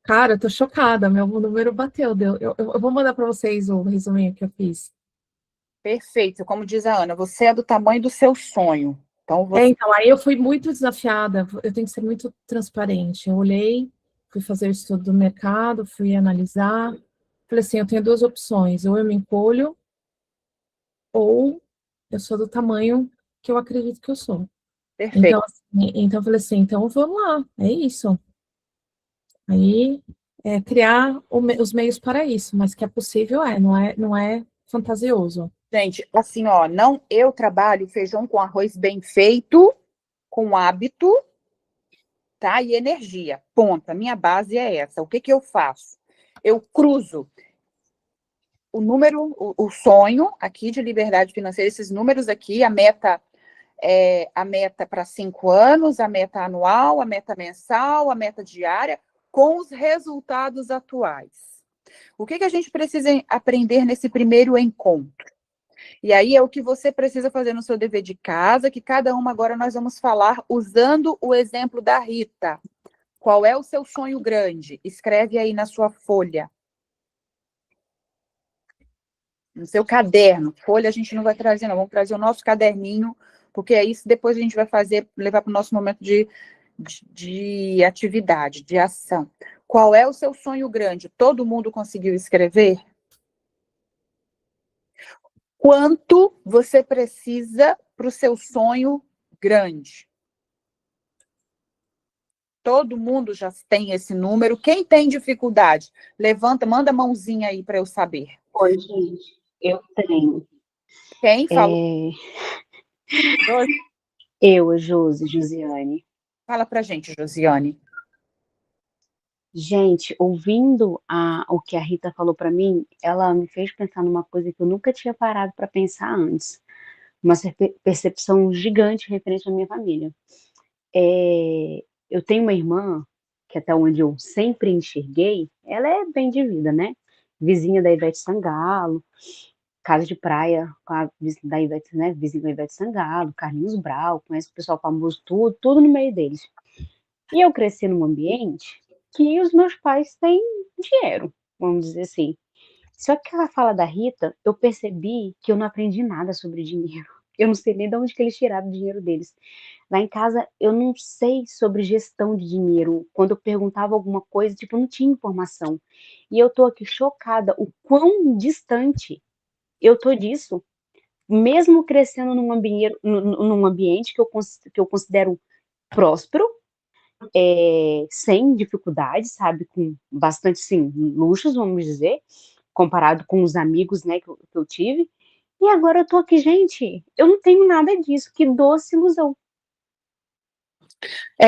cara, eu tô chocada, meu número bateu. Eu vou mandar para vocês o resuminho que eu fiz. Perfeito, como diz a Ana, você é do tamanho do seu sonho. Então, então, aí eu fui muito desafiada, eu tenho que ser muito transparente. Eu olhei, fui fazer o estudo do mercado, fui analisar, falei assim, eu tenho duas opções, ou eu me encolho, ou eu sou do tamanho que eu acredito que eu sou. Perfeito. Então eu falei assim, então vamos lá, é isso. Aí, criar os meios para isso, mas que é possível, não é fantasioso. Gente, assim, ó, eu trabalho feijão com arroz bem feito, com hábito, tá? E energia, ponto. A minha base é essa. O que que eu faço? Eu cruzo o número, o sonho aqui de liberdade financeira, esses números aqui, a meta a meta para 5 anos, a meta anual, a meta mensal, a meta diária, com os resultados atuais. O que a gente precisa aprender nesse primeiro encontro? E aí é o que você precisa fazer no seu dever de casa, que cada uma agora nós vamos falar usando o exemplo da Rita. Qual é o seu sonho grande? Escreve aí na sua folha. No seu caderno. Folha a gente não vai trazer, não. Vamos trazer o nosso caderninho, porque é isso depois a gente vai fazer, levar para o nosso momento de atividade, de ação. Qual é o seu sonho grande? Todo mundo conseguiu escrever? Quanto você precisa para o seu sonho grande? Todo mundo já tem esse número. Quem tem dificuldade? Levanta, manda a mãozinha aí para eu saber. Oi, gente, eu tenho. Quem falou? Eu, a Josiane. Fala pra gente, Josiane. Gente, ouvindo o que a Rita falou para mim, ela me fez pensar numa coisa que eu nunca tinha parado para pensar antes. Uma percepção gigante referente à minha família. Eu tenho uma irmã, que até onde eu sempre enxerguei, ela é bem de vida, né? Vizinha da Ivete Sangalo, casa de praia da Ivete, né? Vizinha da Ivete Sangalo, Carlinhos Brau, conhece o pessoal famoso, tudo no meio deles. E eu cresci num ambiente que os meus pais têm dinheiro, vamos dizer assim. Só que ela fala da Rita, eu percebi que eu não aprendi nada sobre dinheiro. Eu não sei nem de onde que eles tiraram o dinheiro deles. Lá em casa, eu não sei sobre gestão de dinheiro. Quando eu perguntava alguma coisa, tipo, não tinha informação. E eu tô aqui chocada o quão distante eu tô disso. Mesmo crescendo num ambiente que eu considero próspero, sem dificuldades, sabe? Com bastante, sim, luxos, vamos dizer, comparado com os amigos, né, que eu tive. E agora eu tô aqui, gente, eu não tenho nada disso. Que doce ilusão.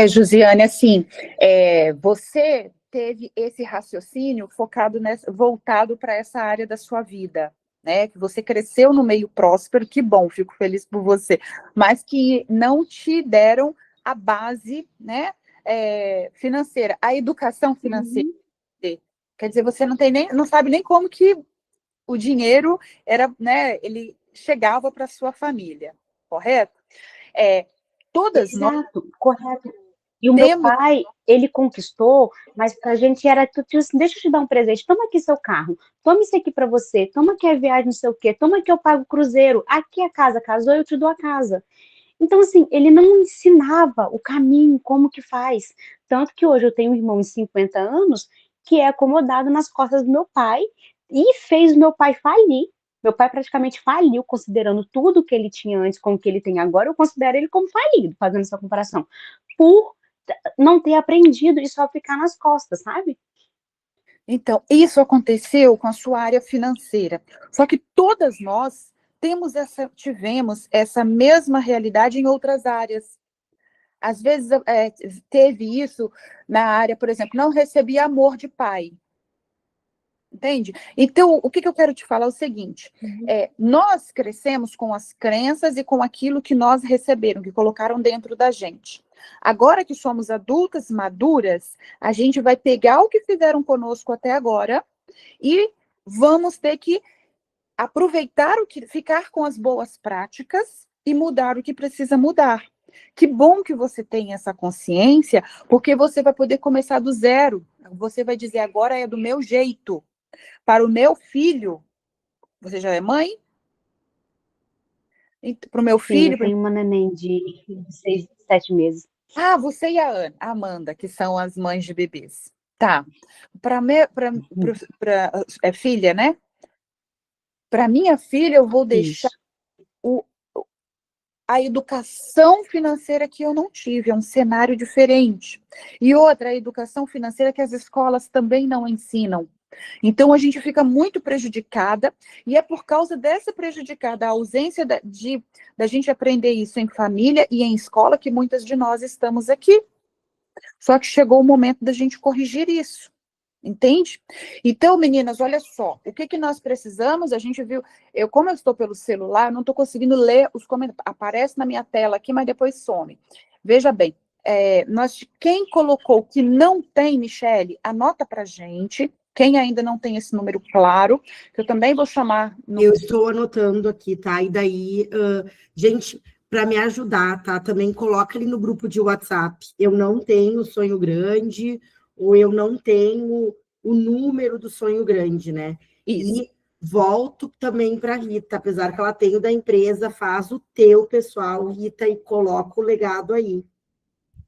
Josiane, assim, você teve esse raciocínio voltado para essa área da sua vida, né? Que você cresceu no meio próspero, que bom, fico feliz por você, mas que não te deram a base, né, financeira, a educação financeira. Quer dizer, você não sabe nem como que o dinheiro era, né, ele chegava para sua família, correto? Todas nós. Exato, correto. E o meu pai, ele conquistou, mas pra gente era tudo assim, deixa eu te dar um presente, toma aqui seu carro, toma isso aqui pra você, toma aqui a viagem, não sei o quê, toma que eu pago o cruzeiro, aqui a casa, casou, eu te dou a casa. Então, assim, ele não ensinava o caminho, como que faz. Tanto que hoje eu tenho um irmão de 50 anos que é acomodado nas costas do meu pai e fez meu pai falir. Meu pai praticamente faliu, considerando tudo que ele tinha antes com o que ele tem agora, eu considero ele como falido, fazendo essa comparação. Por não ter aprendido e só ficar nas costas, sabe? Então, isso aconteceu com a sua área financeira. Só que todas nós tivemos essa mesma realidade em outras áreas. Às vezes teve isso na área, por exemplo, não recebia amor de pai. Entende? Então, o que eu quero te falar é o seguinte, nós crescemos com as crenças e com aquilo que nós receberam, que colocaram dentro da gente. Agora que somos adultas, maduras, a gente vai pegar o que fizeram conosco até agora e vamos ter que aproveitar ficar com as boas práticas e mudar o que precisa mudar. Que bom que você tem essa consciência, porque você vai poder começar do zero. Você vai dizer, agora é do meu jeito. Para o meu filho, você já é mãe? Para o meu filho... Sim, eu tenho uma neném de 6, 7 meses. Ah, você e a Amanda, que são as mães de bebês. Tá. É filha, né? Para minha filha, eu vou deixar a educação financeira que eu não tive, é um cenário diferente. E outra, a educação financeira que as escolas também não ensinam. Então, a gente fica muito prejudicada, e é por causa dessa prejudicada, a ausência da gente aprender isso em família e em escola, que muitas de nós estamos aqui. Só que chegou o momento da gente corrigir isso, Entende? Então, meninas, olha só, o que nós precisamos, a gente viu, como eu estou pelo celular, não estou conseguindo ler os comentários, aparece na minha tela aqui, mas depois some. Veja bem, quem colocou que não tem, Michele, anota pra gente, quem ainda não tem esse número claro, que eu também vou chamar... Eu estou anotando aqui, tá? E daí, gente, para me ajudar, tá? Também coloca ali no grupo de WhatsApp, eu não tenho sonho grande, ou eu não tenho o número do sonho grande, né? Isso. E volto também para a Rita, apesar que ela tem o da empresa, faz o teu, pessoal, Rita, e coloca o legado aí,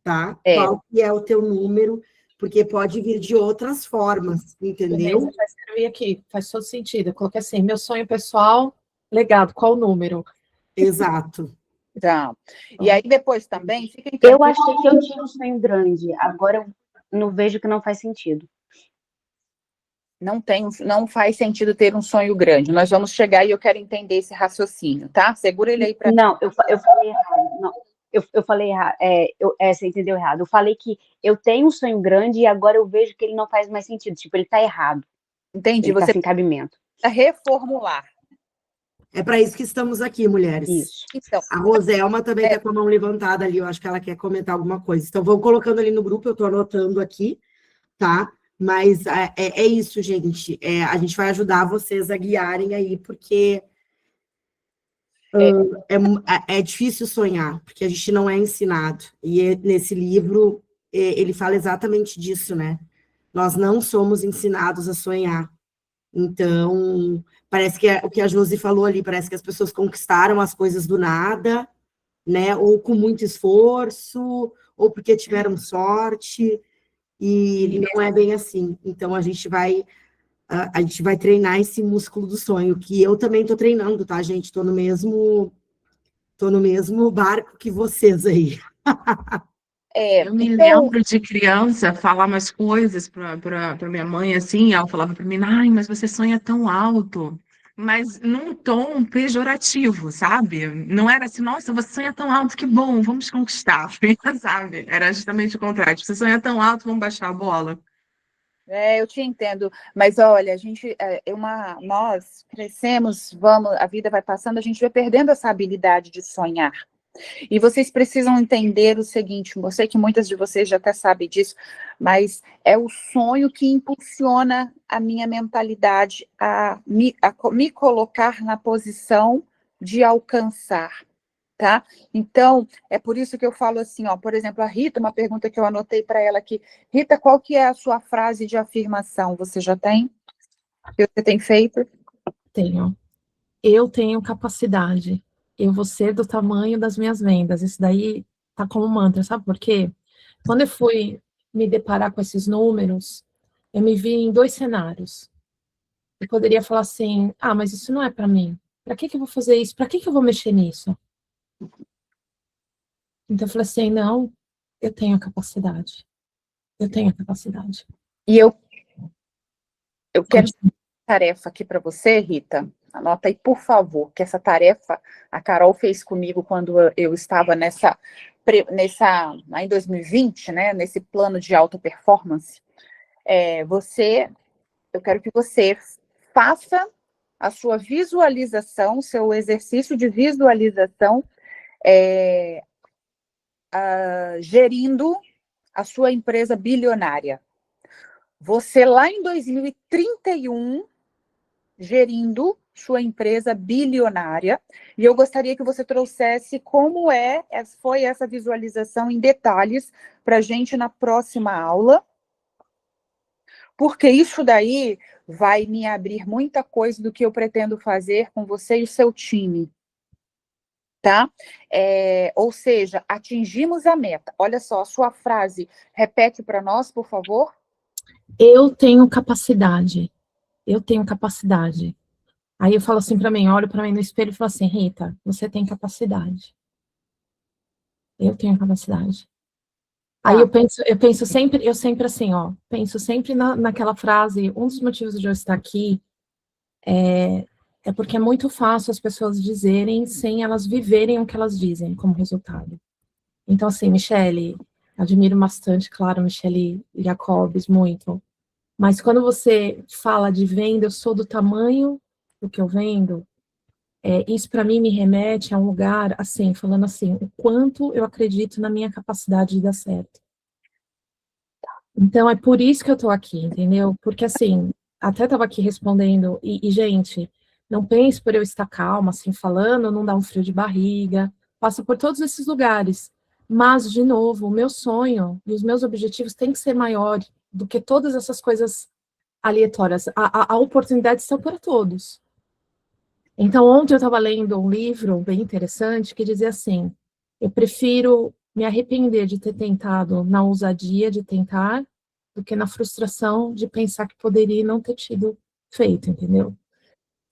tá? Qual que é o teu número, porque pode vir de outras formas, entendeu? Beleza, já escrevi aqui, faz todo sentido. Eu coloquei assim, meu sonho pessoal, legado, qual o número? Exato. Tá. E aí depois também... Eu achei que eu tinha um sonho grande, agora eu não vejo que não faz sentido. Não faz sentido ter um sonho grande. Nós vamos chegar e eu quero entender esse raciocínio, tá? Segura ele aí para mim. Não, eu falei errado. Não, eu falei errado. Você entendeu errado. Eu falei que eu tenho um sonho grande e agora eu vejo que ele não faz mais sentido. Tipo, ele tá errado. Entendi. Ele Você tá sem cabimento. precisa reformular. É para isso que estamos aqui, mulheres. Isso. Então, A Roselma também está com a mão levantada ali, eu acho que ela quer comentar alguma coisa. Então, vou colocando ali no grupo, eu estou anotando aqui, tá? Mas é isso, gente. A gente vai ajudar vocês a guiarem aí, porque é difícil sonhar, porque a gente não é ensinado. E nesse livro, ele fala exatamente disso, né? Nós não somos ensinados a sonhar. Então, parece que o que a Josi falou ali, parece que as pessoas conquistaram as coisas do nada, né? Ou com muito esforço, ou porque tiveram sorte, e não é bem assim. Então, a gente vai treinar esse músculo do sonho, que eu também estou treinando, tá, gente? Estou no mesmo barco que vocês aí. Eu me lembro de criança falar umas coisas para minha mãe, assim, ela falava para mim, ai, mas você sonha tão alto, mas num tom pejorativo, sabe? Não era assim, nossa, você sonha tão alto, que bom, vamos conquistar, sabe? Era justamente o contrário, você sonha tão alto, vamos baixar a bola. eu te entendo, mas olha, a gente, nós crescemos, a vida vai passando, a gente vai perdendo essa habilidade de sonhar. E vocês precisam entender o seguinte, eu sei que muitas de vocês já até sabem disso, mas é o sonho que impulsiona a minha mentalidade a me colocar na posição de alcançar, tá? Então, é por isso que eu falo assim, ó, por exemplo, a Rita, uma pergunta que eu anotei para ela aqui, Rita, qual que é a sua frase de afirmação? Você já tem? Que você tem feito? Tenho. Eu tenho capacidade. Eu vou ser do tamanho das minhas vendas. Isso daí tá como mantra, sabe por quê? Quando eu fui me deparar com esses números, eu me vi em 2 cenários. Eu poderia falar assim, mas isso não é para mim. Para que eu vou fazer isso? Para que eu vou mexer nisso? Então eu falei assim, não, eu tenho a capacidade. Eu tenho a capacidade. E eu quero uma tarefa aqui para você, Rita. Anota aí, por favor, que essa tarefa a Carol fez comigo quando eu estava em 2020, né, nesse plano de alta performance. Eu quero que você faça a sua visualização, seu exercício de visualização, gerindo a sua empresa bilionária. Você lá em 2031, gerindo sua empresa bilionária, e eu gostaria que você trouxesse como foi essa visualização em detalhes para a gente na próxima aula, porque isso daí vai me abrir muita coisa do que eu pretendo fazer com você e o seu time, tá? Ou seja, atingimos a meta. Olha só, a sua frase, repete para nós, por favor. Eu tenho capacidade. Eu tenho capacidade. Aí eu falo assim para mim, olho para mim no espelho e falo assim, Rita, você tem capacidade. Eu tenho capacidade. Aí eu penso sempre, assim, penso sempre naquela frase, um dos motivos de eu estar aqui é porque é muito fácil as pessoas dizerem sem elas viverem o que elas dizem como resultado. Então, assim, Michele, admiro bastante, claro, Michele Jacobs, muito. Mas quando você fala de venda, eu sou do tamanho do que eu vendo, isso para mim me remete a um lugar, assim, falando assim, o quanto eu acredito na minha capacidade de dar certo. Então, é por isso que eu estou aqui, entendeu? Porque, assim, até estava aqui respondendo, gente, não pense por eu estar calma, assim, falando, não dá um frio de barriga, passa por todos esses lugares. Mas, de novo, o meu sonho e os meus objetivos têm que ser maior do que todas essas coisas aleatórias. A oportunidade está para todos. Então, ontem eu estava lendo um livro bem interessante que dizia assim, eu prefiro me arrepender de ter tentado na ousadia de tentar do que na frustração de pensar que poderia e não ter tido feito, entendeu?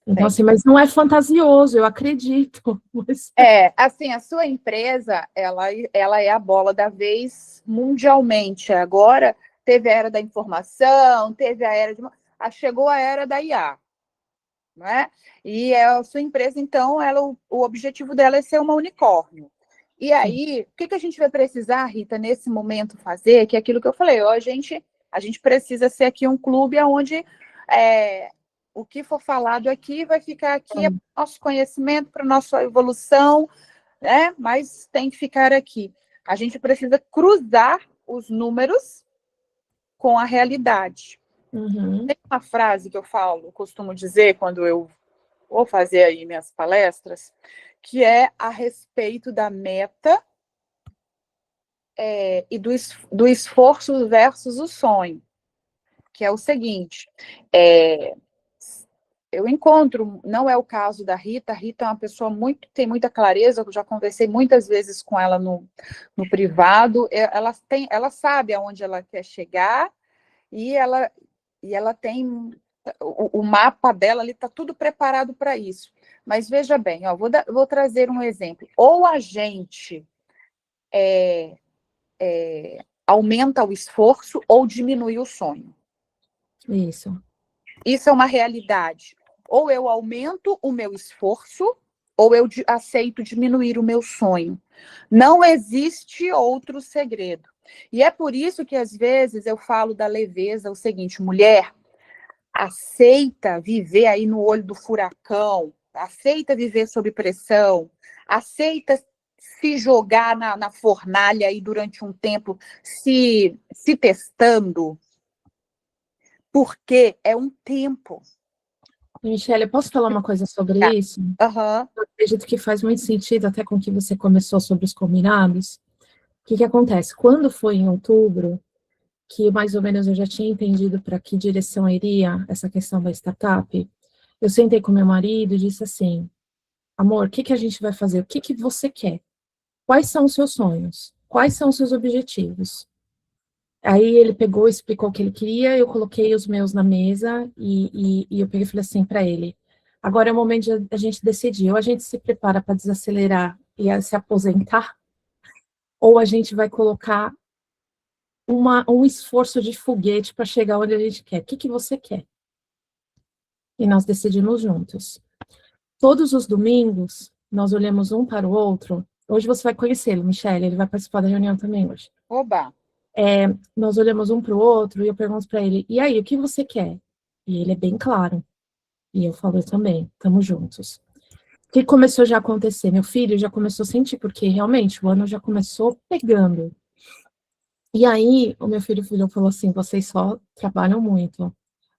Então, assim, mas não é fantasioso, eu acredito. Mas... assim, a sua empresa, ela é a bola da vez mundialmente. Agora, teve a era da informação, teve a era de... Chegou a era da IA, não é? E a sua empresa, então, o objetivo dela é ser uma unicórnio. E aí, o que a gente vai precisar, Rita, nesse momento fazer, que é aquilo que eu falei, a gente precisa ser aqui um clube onde o que for falado aqui vai ficar aqui, é nosso conhecimento, para nossa evolução, né? Mas tem que ficar aqui. A gente precisa cruzar os números com a realidade. Uhum. Tem uma frase que eu costumo dizer quando eu vou fazer aí minhas palestras, que é a respeito da meta e do esforço versus o sonho, que é o seguinte, eu encontro, não é o caso da Rita, a Rita é uma pessoa tem muita clareza, eu já conversei muitas vezes com ela no privado, ela sabe aonde ela quer chegar, e ela tem o mapa dela ali, está tudo preparado para isso. Mas veja bem, vou trazer um exemplo. Ou a gente aumenta o esforço ou diminui o sonho. Isso. Isso é uma realidade. Ou eu aumento o meu esforço, ou eu aceito diminuir o meu sonho. Não existe outro segredo. E é por isso que, às vezes, eu falo da leveza, o seguinte, mulher, aceita viver aí no olho do furacão, aceita viver sob pressão, aceita se jogar na fornalha aí durante um tempo, se testando, porque é um tempo. Michele, eu posso falar uma coisa sobre isso? Uhum. Eu acredito que faz muito sentido, até com o que você começou sobre os combinados. O que acontece? Quando foi em outubro, que mais ou menos eu já tinha entendido para que direção iria essa questão da startup, eu sentei com meu marido e disse assim, amor, o que a gente vai fazer? O que você quer? Quais são os seus sonhos? Quais são os seus objetivos? Aí ele pegou, explicou o que ele queria, eu coloquei os meus na mesa e eu peguei e falei assim para ele, agora é o momento de a gente decidir, ou a gente se prepara para desacelerar e se aposentar, ou a gente vai colocar um esforço de foguete para chegar onde a gente quer. O que você quer? E nós decidimos juntos. Todos os domingos, nós olhamos um para o outro. Hoje você vai conhecê-lo, Michele, ele vai participar da reunião também hoje. Oba! Nós olhamos um para o outro e eu pergunto para ele, e aí, o que você quer? E ele é bem claro. E eu falo também, estamos juntos. O que começou já a acontecer? Meu filho já começou a sentir, porque realmente o ano já começou pegando. E aí, o meu filho falou assim, vocês só trabalham muito.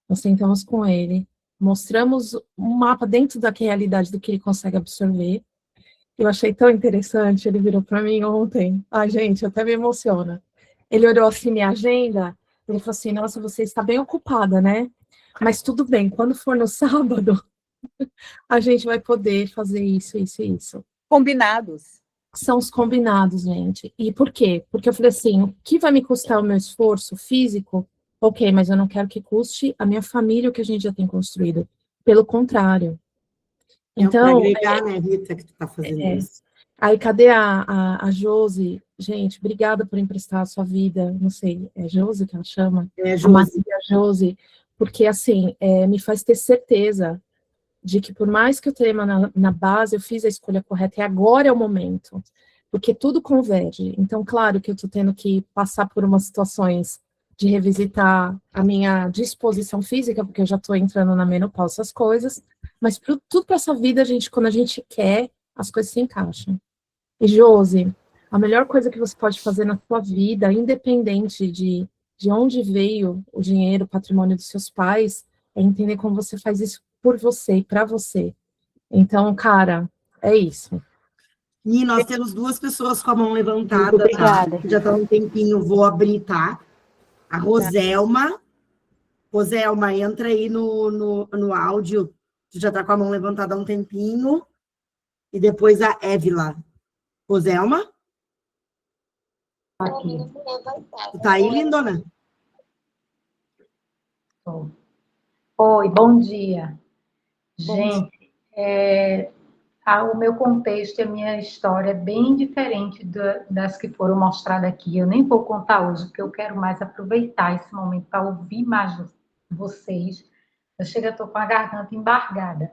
Nós sentamos com ele, mostramos um mapa dentro da realidade do que ele consegue absorver. Eu achei tão interessante, ele virou para mim ontem. Ai, gente, até me emociona. Ele olhou assim minha agenda, ele falou assim, nossa, você está bem ocupada, né? Mas tudo bem, quando for no sábado, a gente vai poder fazer isso, isso e isso. Combinados. São os combinados, gente. E por quê? Porque eu falei assim, o que vai me custar o meu esforço físico? Ok, mas eu não quero que custe a minha família o que a gente já tem construído. Pelo contrário. Então, para agregar, né, Rita, que tu está fazendo isso. Aí, cadê a Josi? Gente, obrigada por emprestar a sua vida. Não sei, é Josi que ela chama? É, Josi. A Maria Josi. Porque, assim, me faz ter certeza de que por mais que eu tenha na base, eu fiz a escolha correta, e agora é o momento, porque tudo converge. Então, claro que eu estou tendo que passar por umas situações de revisitar a minha disposição física, porque eu já estou entrando na menopausa, essas coisas. Mas tudo para essa vida, gente, quando a gente quer, as coisas se encaixam. E, Josi, a melhor coisa que você pode fazer na sua vida, independente de onde veio o dinheiro, o patrimônio dos seus pais, é entender como você faz isso por você e para você. Então, cara, é isso. E nós temos duas pessoas com a mão Muito levantada, tá? obrigada. Já está um tempinho, vou abrir, tá? A Roselma. Roselma, entra aí no áudio. Tu já está com a mão levantada há um tempinho. E depois a Évila. Roselma? Aqui. Tu tá aí, lindona? Oi, bom dia. Bom dia. Gente, o meu contexto e a minha história é bem diferente das que foram mostradas aqui. Eu nem vou contar hoje, porque eu quero mais aproveitar esse momento para ouvir mais vocês. Eu chego, eu estou com a garganta embargada,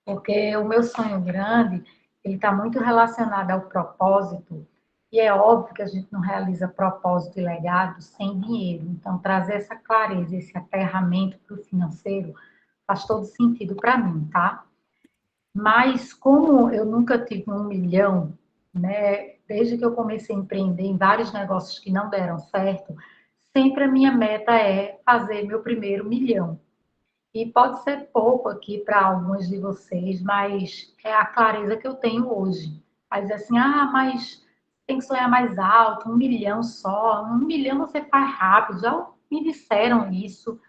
porque o meu sonho grande, ele está muito relacionado ao propósito, e é óbvio que a gente não realiza propósito e legado sem dinheiro. Então, trazer essa clareza, esse aterramento para o financeiro, faz todo sentido para mim, tá? Mas como eu nunca tive 1 milhão, né? Desde que eu comecei a empreender em vários negócios que não deram certo, sempre a minha meta é fazer meu primeiro 1 milhão. E pode ser pouco aqui para alguns de vocês, mas é a clareza que eu tenho hoje. Mas assim, mas tem que sonhar mais alto, 1 milhão só, 1 milhão você faz rápido. Já me disseram isso,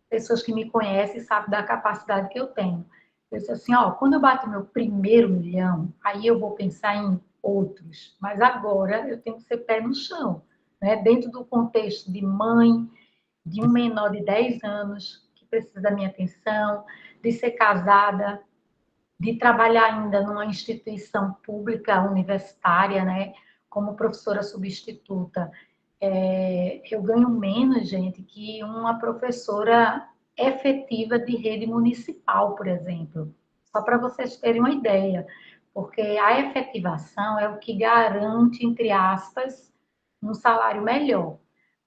pessoas que me conhecem sabem da capacidade que eu tenho. Eu disse assim, quando eu bato meu primeiro 1 milhão, aí eu vou pensar em outros. Mas agora eu tenho que ser pé no chão, né? Dentro do contexto de mãe, de um menor de 10 anos, que precisa da minha atenção, de ser casada, de trabalhar ainda numa instituição pública universitária, né? Como professora substituta. Eu ganho menos, gente, que uma professora efetiva de rede municipal, por exemplo. Só para vocês terem uma ideia. Porque a efetivação é o que garante, entre aspas, um salário melhor.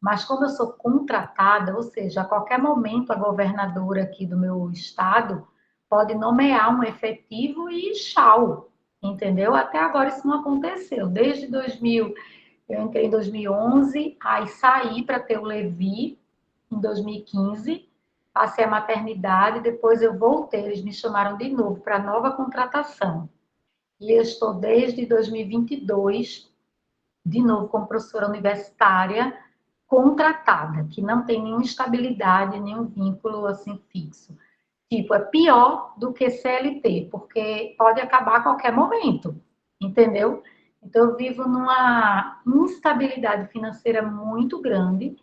Mas como eu sou contratada, ou seja, a qualquer momento a governadora aqui do meu estado pode nomear um efetivo e tchau, entendeu? Até agora isso não aconteceu. Desde 2000, eu entrei em 2011, aí saí para ter o Levi em 2015, passei a maternidade, depois eu voltei, eles me chamaram de novo para nova contratação. E eu estou desde 2022, de novo como professora universitária, contratada, que não tem nenhuma estabilidade, nenhum vínculo assim fixo. Tipo, é pior do que CLT, porque pode acabar a qualquer momento, entendeu? Então, eu vivo numa instabilidade financeira muito grande.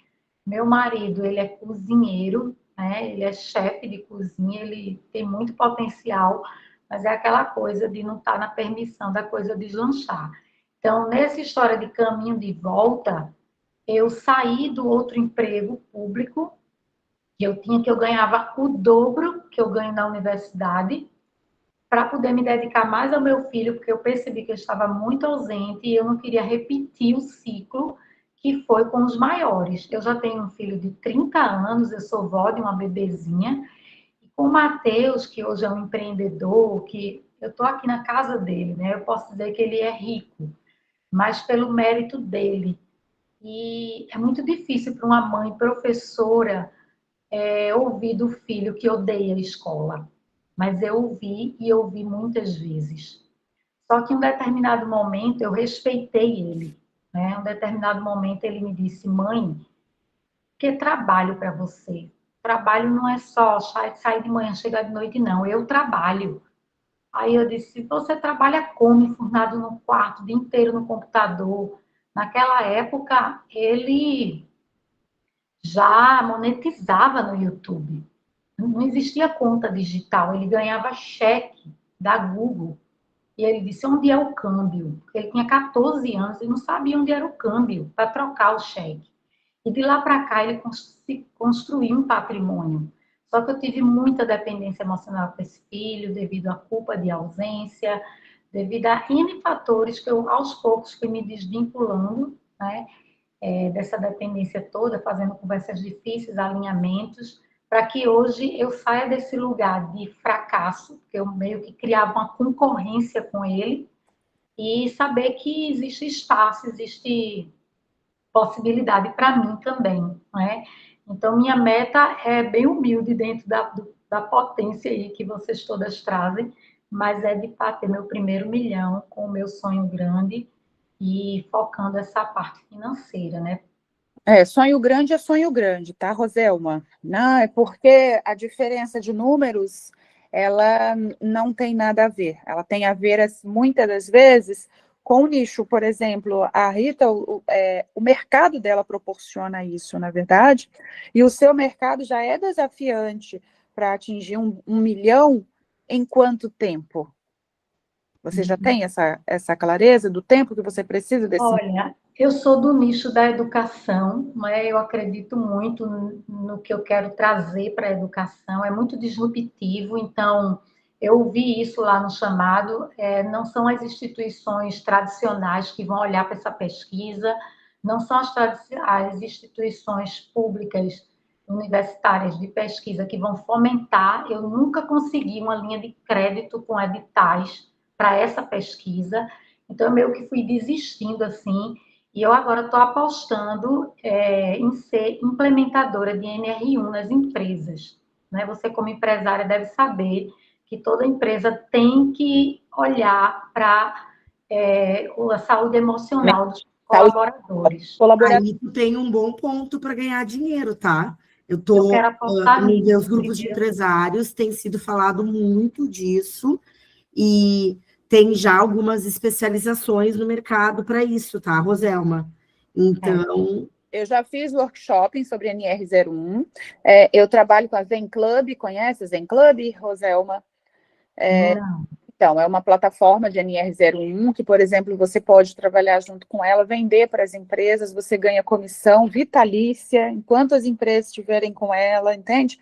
Meu marido, ele é cozinheiro, né? Ele é chefe de cozinha, ele tem muito potencial, mas é aquela coisa de não estar na permissão da coisa deslanchar. Então, nessa história de caminho de volta, eu saí do outro emprego público que eu ganhava o dobro que eu ganho na universidade, para poder me dedicar mais ao meu filho, porque eu percebi que eu estava muito ausente e eu não queria repetir o ciclo que foi com os maiores. Eu já tenho um filho de 30 anos, eu sou vó de uma bebezinha, e com o Matheus, que hoje é um empreendedor, que eu estou aqui na casa dele, né? Eu posso dizer que ele é rico, mas pelo mérito dele. E é muito difícil para uma mãe professora ouvir do filho que odeia a escola. Mas eu ouvi e ouvi muitas vezes. Só que em um determinado momento eu respeitei ele. Né? Em um determinado momento ele me disse, mãe, que trabalho para você? Trabalho não é só sair de manhã, chegar de noite, não. Eu trabalho. Aí eu disse, você trabalha como? Enfurnado no quarto, o dia inteiro no computador. Naquela época, ele já monetizava no YouTube. Não existia conta digital, ele ganhava cheque da Google. E ele disse, onde é o câmbio? Porque ele tinha 14 anos e não sabia onde era o câmbio para trocar o cheque. E de lá para cá ele construiu um patrimônio. Só que eu tive muita dependência emocional com esse filho, devido à culpa de ausência, devido a N fatores que eu, aos poucos, fui me desvinculando, né? dessa dependência toda, fazendo conversas difíceis, alinhamentos, para que hoje eu saia desse lugar de fracasso, que eu meio que criava uma concorrência com ele, e saber que existe espaço, existe possibilidade para mim também, né? Então, minha meta é bem humilde dentro da potência aí que vocês todas trazem, mas é de bater meu primeiro milhão com o meu sonho grande e focando essa parte financeira, né? É sonho grande, tá, Roselma? Não, é porque a diferença de números, ela não tem nada a ver. Ela tem a ver, muitas das vezes, com o nicho. Por exemplo, a Rita, o mercado dela proporciona isso, na verdade, e o seu mercado já é desafiante para atingir um milhão em quanto tempo? Você já tem essa clareza do tempo que você precisa desse? Olha, eu sou do nicho da educação, né? Eu acredito muito no que eu quero trazer para a educação, é muito disruptivo, então eu vi isso lá no chamado, não são as instituições tradicionais que vão olhar para essa pesquisa, não são as instituições públicas universitárias de pesquisa que vão fomentar, eu nunca consegui uma linha de crédito com editais para essa pesquisa, então, eu meio que fui desistindo assim, e eu agora estou apostando em ser implementadora de NR1 nas empresas. Né? Você, como empresária, deve saber que toda empresa tem que olhar para a saúde emocional dos colaboradores. Aí tu tem um bom ponto para ganhar dinheiro, tá? Eu quero apostar nos nisso. meus grupos de empresários, tem sido falado muito disso, e tem já algumas especializações no mercado para isso, tá, Roselma? Então, eu já fiz workshop sobre NR01, eu trabalho com a Zen Club, conhece a Zen Club, Roselma? Não. Então, é uma plataforma de NR01 que, por exemplo, você pode trabalhar junto com ela, vender para as empresas, você ganha comissão vitalícia enquanto as empresas estiverem com ela, entende?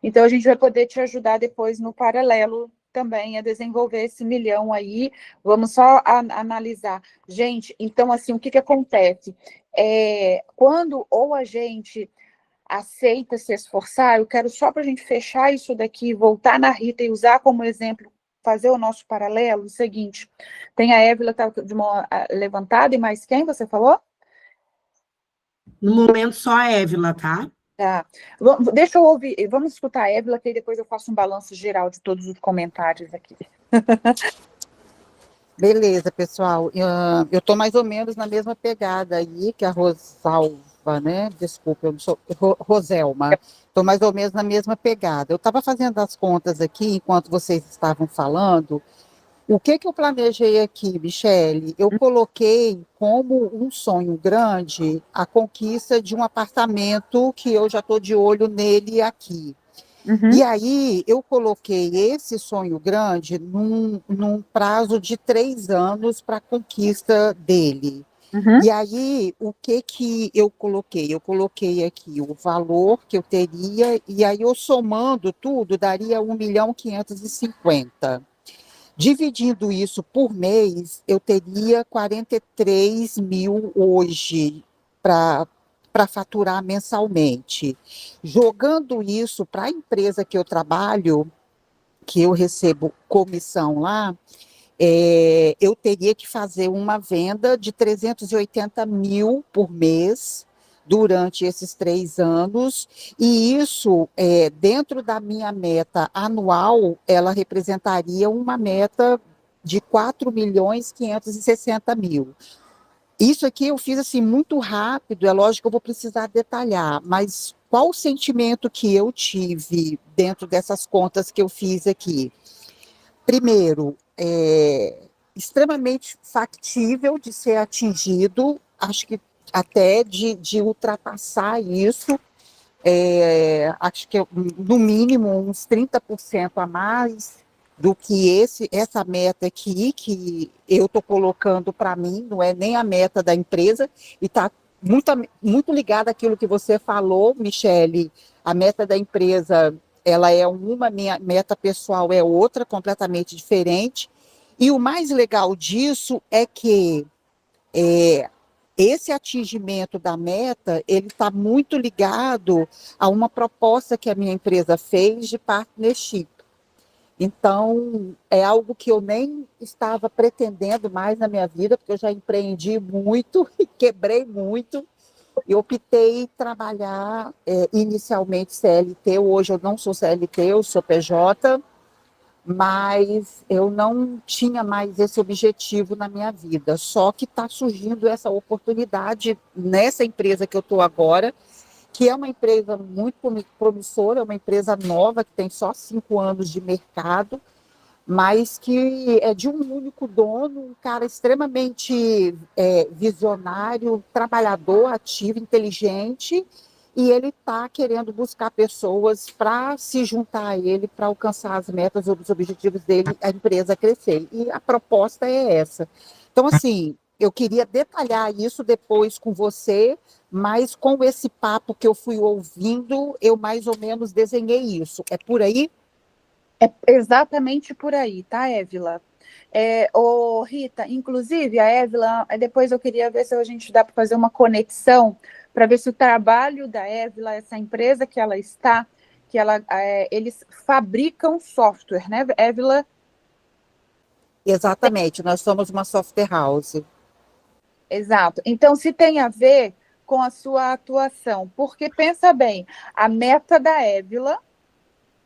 Então, a gente vai poder te ajudar depois no paralelo também a desenvolver esse milhão aí. Vamos só analisar. Gente, então, assim, o que acontece? Quando ou a gente aceita se esforçar, eu quero só para a gente fechar isso daqui, voltar na Rita e usar como exemplo, fazer o nosso paralelo, o seguinte, tem a Évila tá de uma levantada, e mais quem você falou? no momento só a Évila, tá? Tá. Deixa eu ouvir, vamos escutar a Évila, que aí depois eu faço um balanço geral de todos os comentários aqui. Beleza, pessoal. Eu estou mais ou menos na mesma pegada aí que a Rosalva, né? Desculpa, eu não sou Roselma. Estou mais ou menos na mesma pegada. Eu estava fazendo as contas aqui enquanto vocês estavam falando. O que eu planejei aqui, Michele? Eu coloquei como um sonho grande a conquista de um apartamento que eu já estou de olho nele aqui. Uhum. E aí eu coloquei esse sonho grande num prazo de 3 anos para a conquista dele. Uhum. E aí, o que eu coloquei? Eu coloquei aqui o valor que eu teria, e aí eu somando tudo, daria 1.550.000. Dividindo isso por mês, eu teria 43 mil hoje para faturar mensalmente. Jogando isso para a empresa que eu trabalho, que eu recebo comissão lá, eu teria que fazer uma venda de 380 mil por mês durante esses 3 anos, e isso, dentro da minha meta anual, ela representaria uma meta de 4.560.000. Isso aqui eu fiz assim muito rápido, é lógico que eu vou precisar detalhar, mas qual o sentimento que eu tive dentro dessas contas que eu fiz aqui? Primeiro, extremamente factível de ser atingido, acho que até de ultrapassar isso, acho que no mínimo uns 30% a mais do que essa meta aqui, que eu estou colocando para mim, não é nem a meta da empresa, e está muito ligada àquilo que você falou, Michele, a meta da empresa, ela é uma, minha meta pessoal é outra, completamente diferente, e o mais legal disso é que esse atingimento da meta, ele está muito ligado a uma proposta que a minha empresa fez de partnership. Então, é algo que eu nem estava pretendendo mais na minha vida, porque eu já empreendi muito e quebrei muito. Eu optei em trabalhar inicialmente CLT, hoje eu não sou CLT, eu sou PJ, mas eu não tinha mais esse objetivo na minha vida. Só que está surgindo essa oportunidade nessa empresa que eu estou agora, que é uma empresa muito promissora, é uma empresa nova, que tem só 5 anos de mercado, mas que é de um único dono, um cara extremamente visionário, trabalhador, ativo, inteligente, e ele está querendo buscar pessoas para se juntar a ele, para alcançar as metas ou os objetivos dele, a empresa crescer. E a proposta é essa. Então, assim, eu queria detalhar isso depois com você, mas com esse papo que eu fui ouvindo, eu mais ou menos desenhei isso. É por aí? É exatamente por aí, tá, Évila? Ô, Rita, inclusive, a Évila, depois eu queria ver se a gente dá para fazer uma conexão para ver se o trabalho da Évila, essa empresa que ela está, eles fabricam software, né, Évila? Exatamente, nós somos uma software house. Exato. Então, se tem a ver com a sua atuação, porque pensa bem, a meta da Évila,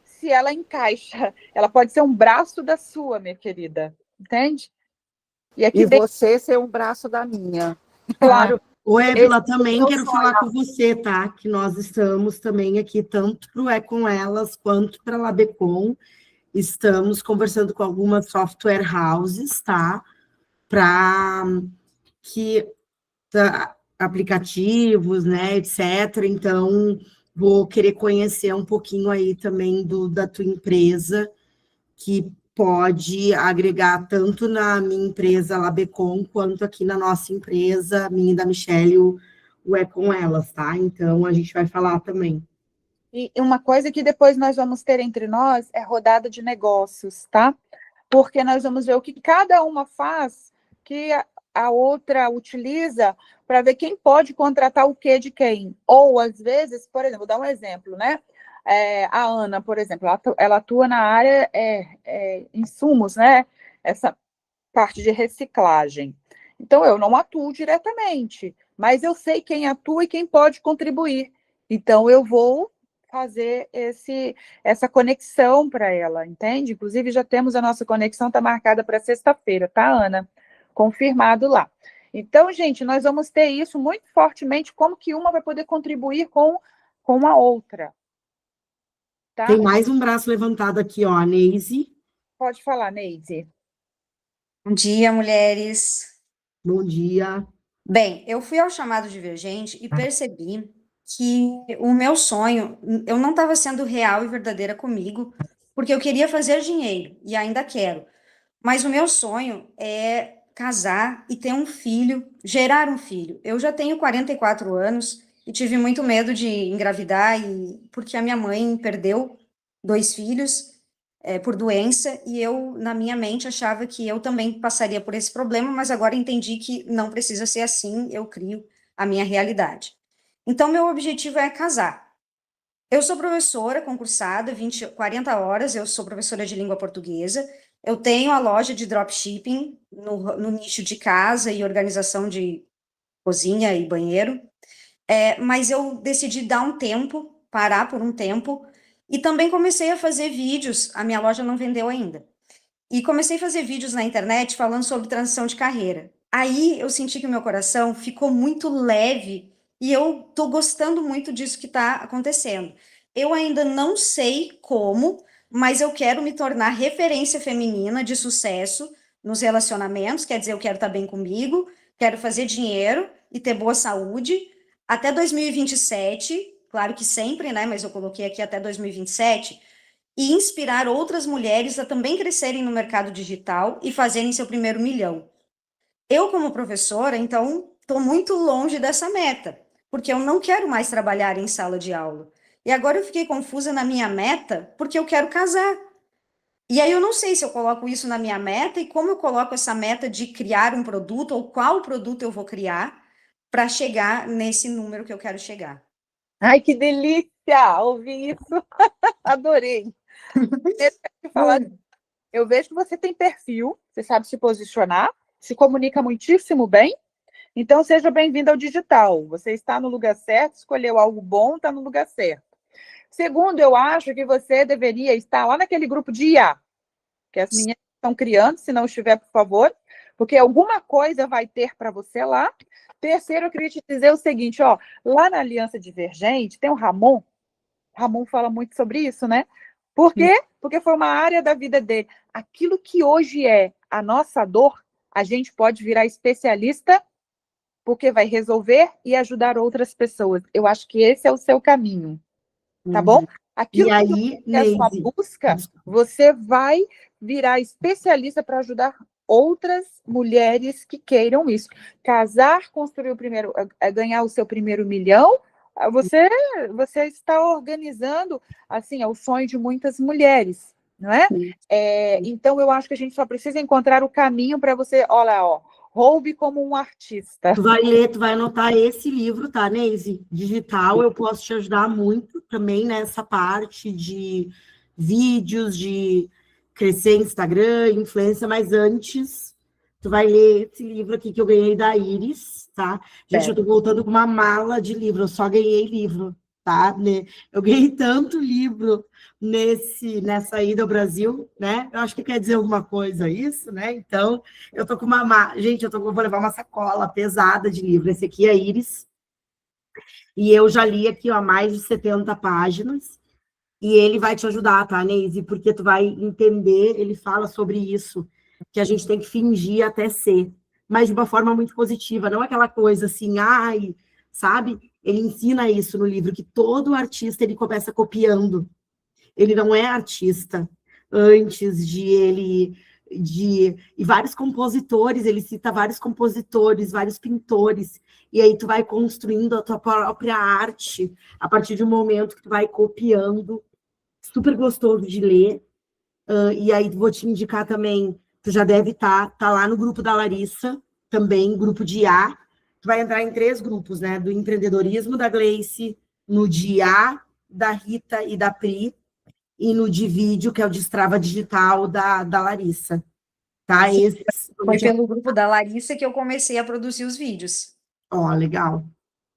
se ela encaixa, ela pode ser um braço da sua, minha querida, entende? E você ser um braço da minha. Claro. Ô, Évila, também quero falar com você, tá? Que nós estamos também aqui, tanto para o É Com Elas, quanto para a Labecom, estamos conversando com algumas software houses, tá? Para que aplicativos, né, etc. Então, vou querer conhecer um pouquinho aí também da tua empresa, que pode agregar tanto na minha empresa Labecom, quanto aqui na nossa empresa, minha e da Michelle, o É Com Elas, tá? Então, a gente vai falar também. E uma coisa que depois nós vamos ter entre nós é rodada de negócios, tá? Porque nós vamos ver o que cada uma faz, que a outra utiliza, para ver quem pode contratar o que de quem. Ou, às vezes, por exemplo, vou dar um exemplo, né? A Ana, por exemplo, ela atua na área insumos, né? Essa parte de reciclagem. Então, eu não atuo diretamente, mas eu sei quem atua e quem pode contribuir. Então, eu vou fazer essa conexão para ela, entende? Inclusive, já temos a nossa conexão, está marcada para sexta-feira, tá, Ana? Confirmado lá. Então, gente, nós vamos ter isso muito fortemente, como que uma vai poder contribuir com a outra. Tá? Tem mais um braço levantado aqui, ó, a Neise. Pode falar, Neide. Bom dia, mulheres. Bom dia. Bem, eu fui ao chamado divergente e percebi que o meu sonho, eu não estava sendo real e verdadeira comigo, porque eu queria fazer dinheiro, e ainda quero. Mas o meu sonho é casar e ter um filho, gerar um filho. Eu já tenho 44 anos e tive muito medo de engravidar, porque a minha mãe perdeu 2 filhos, por doença, e eu, na minha mente, achava que eu também passaria por esse problema, mas agora entendi que não precisa ser assim, eu crio a minha realidade. Então, meu objetivo é casar. Eu sou professora concursada, 40 horas, eu sou professora de língua portuguesa, eu tenho a loja de dropshipping no nicho de casa e organização de cozinha e banheiro, mas eu decidi dar um tempo, parar por um tempo, e também comecei a fazer vídeos, a minha loja não vendeu ainda, e comecei a fazer vídeos na internet falando sobre transição de carreira. Aí eu senti que o meu coração ficou muito leve, e eu estou gostando muito disso que está acontecendo. Eu ainda não sei como, mas eu quero me tornar referência feminina de sucesso nos relacionamentos, quer dizer, eu quero estar bem comigo, quero fazer dinheiro e ter boa saúde, até 2027, claro que sempre, né, mas eu coloquei aqui até 2027, e inspirar outras mulheres a também crescerem no mercado digital e fazerem seu primeiro milhão. Eu, como professora, então, estou muito longe dessa meta, porque eu não quero mais trabalhar em sala de aula. E agora eu fiquei confusa na minha meta, porque eu quero casar. E aí eu não sei se eu coloco isso na minha meta e como eu coloco essa meta de criar um produto ou qual produto eu vou criar, para chegar nesse número que eu quero chegar. Ai, que delícia ouvir isso. Adorei. Deixa eu te falar, eu vejo que você tem perfil, você sabe se posicionar, se comunica muitíssimo bem. Então, seja bem-vindo ao digital. Você está no lugar certo, escolheu algo bom, está no lugar certo. Segundo, eu acho que você deveria estar lá naquele grupo de IA, que as meninas estão criando, se não estiver, por favor, porque alguma coisa vai ter para você lá. Terceiro, eu queria te dizer o seguinte, ó, lá na Aliança Divergente tem o Ramon fala muito sobre isso, né? Por quê? Porque foi uma área da vida dele. Aquilo que hoje é a nossa dor, a gente pode virar especialista porque vai resolver e ajudar outras pessoas. Eu acho que esse é o seu caminho, tá bom? Aquilo E aí, que é a sua Neise, busca, você vai virar especialista para ajudar outras mulheres que queiram isso. Casar, construir o primeiro, ganhar o seu primeiro milhão, você está organizando, assim, é o sonho de muitas mulheres, não é? Então, eu acho que a gente só precisa encontrar o caminho para você, olha, ó, roube como um artista. tu vai ler, tu vai anotar esse livro, tá, Neise? Digital, eu posso te ajudar muito também nessa parte de vídeos, de crescer Instagram, influência, mas antes, tu vai ler esse livro aqui que eu ganhei da Iris, tá? Gente, eu tô voltando com uma mala de livro, eu só ganhei livro, tá? Eu ganhei tanto livro nessa ida ao Brasil, né? Eu acho que quer dizer alguma coisa isso, né? Então, eu tô com gente, vou levar uma sacola pesada de livro. Esse aqui é Iris. E eu já li aqui, ó, mais de 70 páginas. E ele vai te ajudar, tá, Neise? Porque tu vai entender, ele fala sobre isso, que a gente tem que fingir até ser, mas de uma forma muito positiva, não aquela coisa assim, ai, sabe? Ele ensina isso no livro, que todo artista, ele começa copiando. Ele não é artista antes e vários compositores, ele cita vários compositores, vários pintores, e aí tu vai construindo a tua própria arte a partir de um momento que tu vai copiando, super gostoso de ler, e aí vou te indicar também, tu já deve tá lá no grupo da Larissa, também, grupo de IA, tu vai entrar em 3 grupos, né, do empreendedorismo da Gleice, no de IA, da Rita e da Pri, e no de vídeo, que é o Destrava Digital da Larissa. Tá? Foi pelo grupo da Larissa que eu comecei a produzir os vídeos. Ó, legal.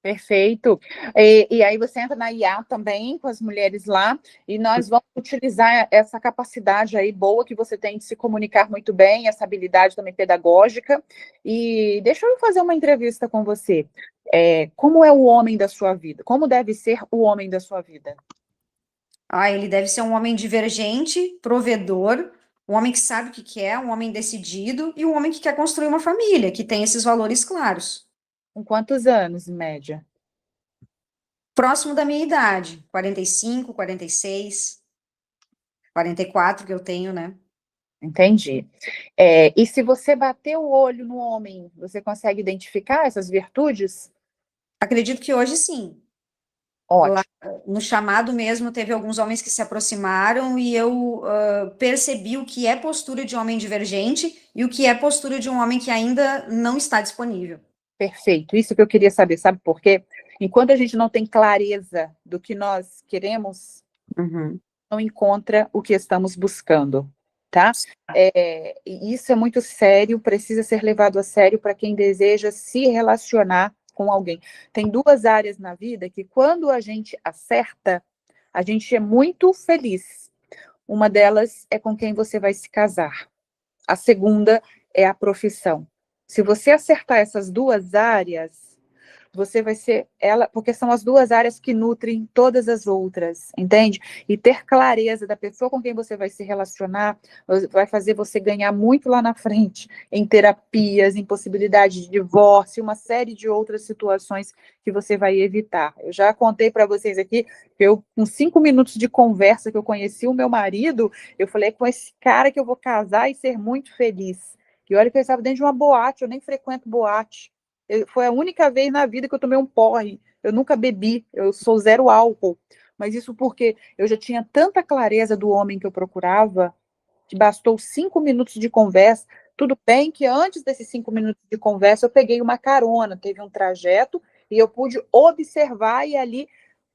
Perfeito. E aí você entra na IA também, com as mulheres lá, e nós vamos utilizar essa capacidade aí boa que você tem de se comunicar muito bem, essa habilidade também pedagógica. E deixa eu fazer uma entrevista com você. Como é o homem da sua vida? Como deve ser o homem da sua vida? Ele deve ser um homem divergente, provedor, um homem que sabe o que quer, um homem decidido e um homem que quer construir uma família, que tem esses valores claros. Com quantos anos, em média? Próximo da minha idade, 45, 46, 44 que eu tenho, né? Entendi. E se você bater o olho no homem, você consegue identificar essas virtudes? Acredito que hoje sim. Ótimo. Lá, no chamado mesmo, teve alguns homens que se aproximaram e eu percebi o que é postura de homem divergente e o que é postura de um homem que ainda não está disponível. Perfeito. Isso que eu queria saber, sabe por quê? Enquanto a gente não tem clareza do que nós queremos, não encontra o que estamos buscando, tá? Isso é muito sério, precisa ser levado a sério para quem deseja se relacionar com alguém. Tem 2 áreas na vida que, quando a gente acerta, a gente é muito feliz. Uma delas é com quem você vai se casar. A segunda é a profissão. Se você acertar essas 2 áreas, você vai ser ela, porque são as 2 áreas que nutrem todas as outras, entende? E ter clareza da pessoa com quem você vai se relacionar vai fazer você ganhar muito lá na frente, em terapias, em possibilidade de divórcio, uma série de outras situações que você vai evitar. Eu já contei para vocês aqui que com 5 minutos de conversa que eu conheci o meu marido, eu falei, é com esse cara que eu vou casar e ser muito feliz. E olha que eu estava dentro de uma boate, eu nem frequento boate. Foi a única vez na vida que eu tomei um porre. Eu nunca bebi, eu sou 0 álcool. Mas isso porque eu já tinha tanta clareza do homem que eu procurava, que bastou 5 minutos de conversa Tudo bem que antes desses 5 minutos de conversa eu peguei uma carona, teve um trajeto e eu pude observar e ali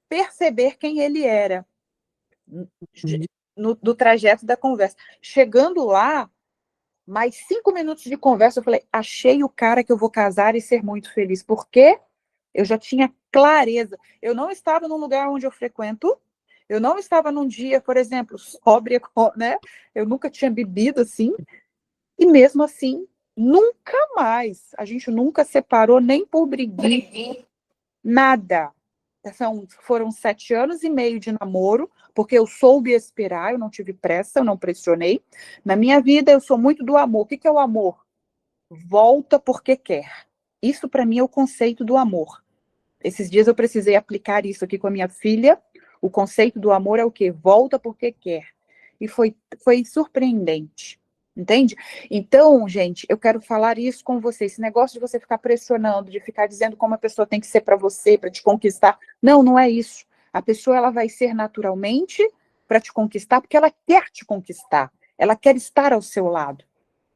perceber quem ele era do trajeto da conversa. Chegando lá, mais 5 minutos de conversa, eu falei, achei o cara que eu vou casar e ser muito feliz. Por quê? Eu já tinha clareza. Eu não estava num lugar onde eu frequento, eu não estava num dia, por exemplo, sóbria, né? Eu nunca tinha bebido assim, e mesmo assim, nunca mais. A gente nunca separou, nem por briguinha, nada. Foram 7 anos e meio de namoro, porque eu soube esperar, eu não tive pressa, eu não pressionei. Na minha vida, eu sou muito do amor. O que é o amor? Volta porque quer. Isso, para mim, é o conceito do amor. Esses dias eu precisei aplicar isso aqui com a minha filha. O conceito do amor é o quê? Volta porque quer. E foi surpreendente. Entende? Então, gente, eu quero falar isso com você. Esse negócio de você ficar pressionando, de ficar dizendo como a pessoa tem que ser para você, para te conquistar. Não, não é isso. A pessoa ela vai ser naturalmente para te conquistar, porque ela quer te conquistar. Ela quer estar ao seu lado.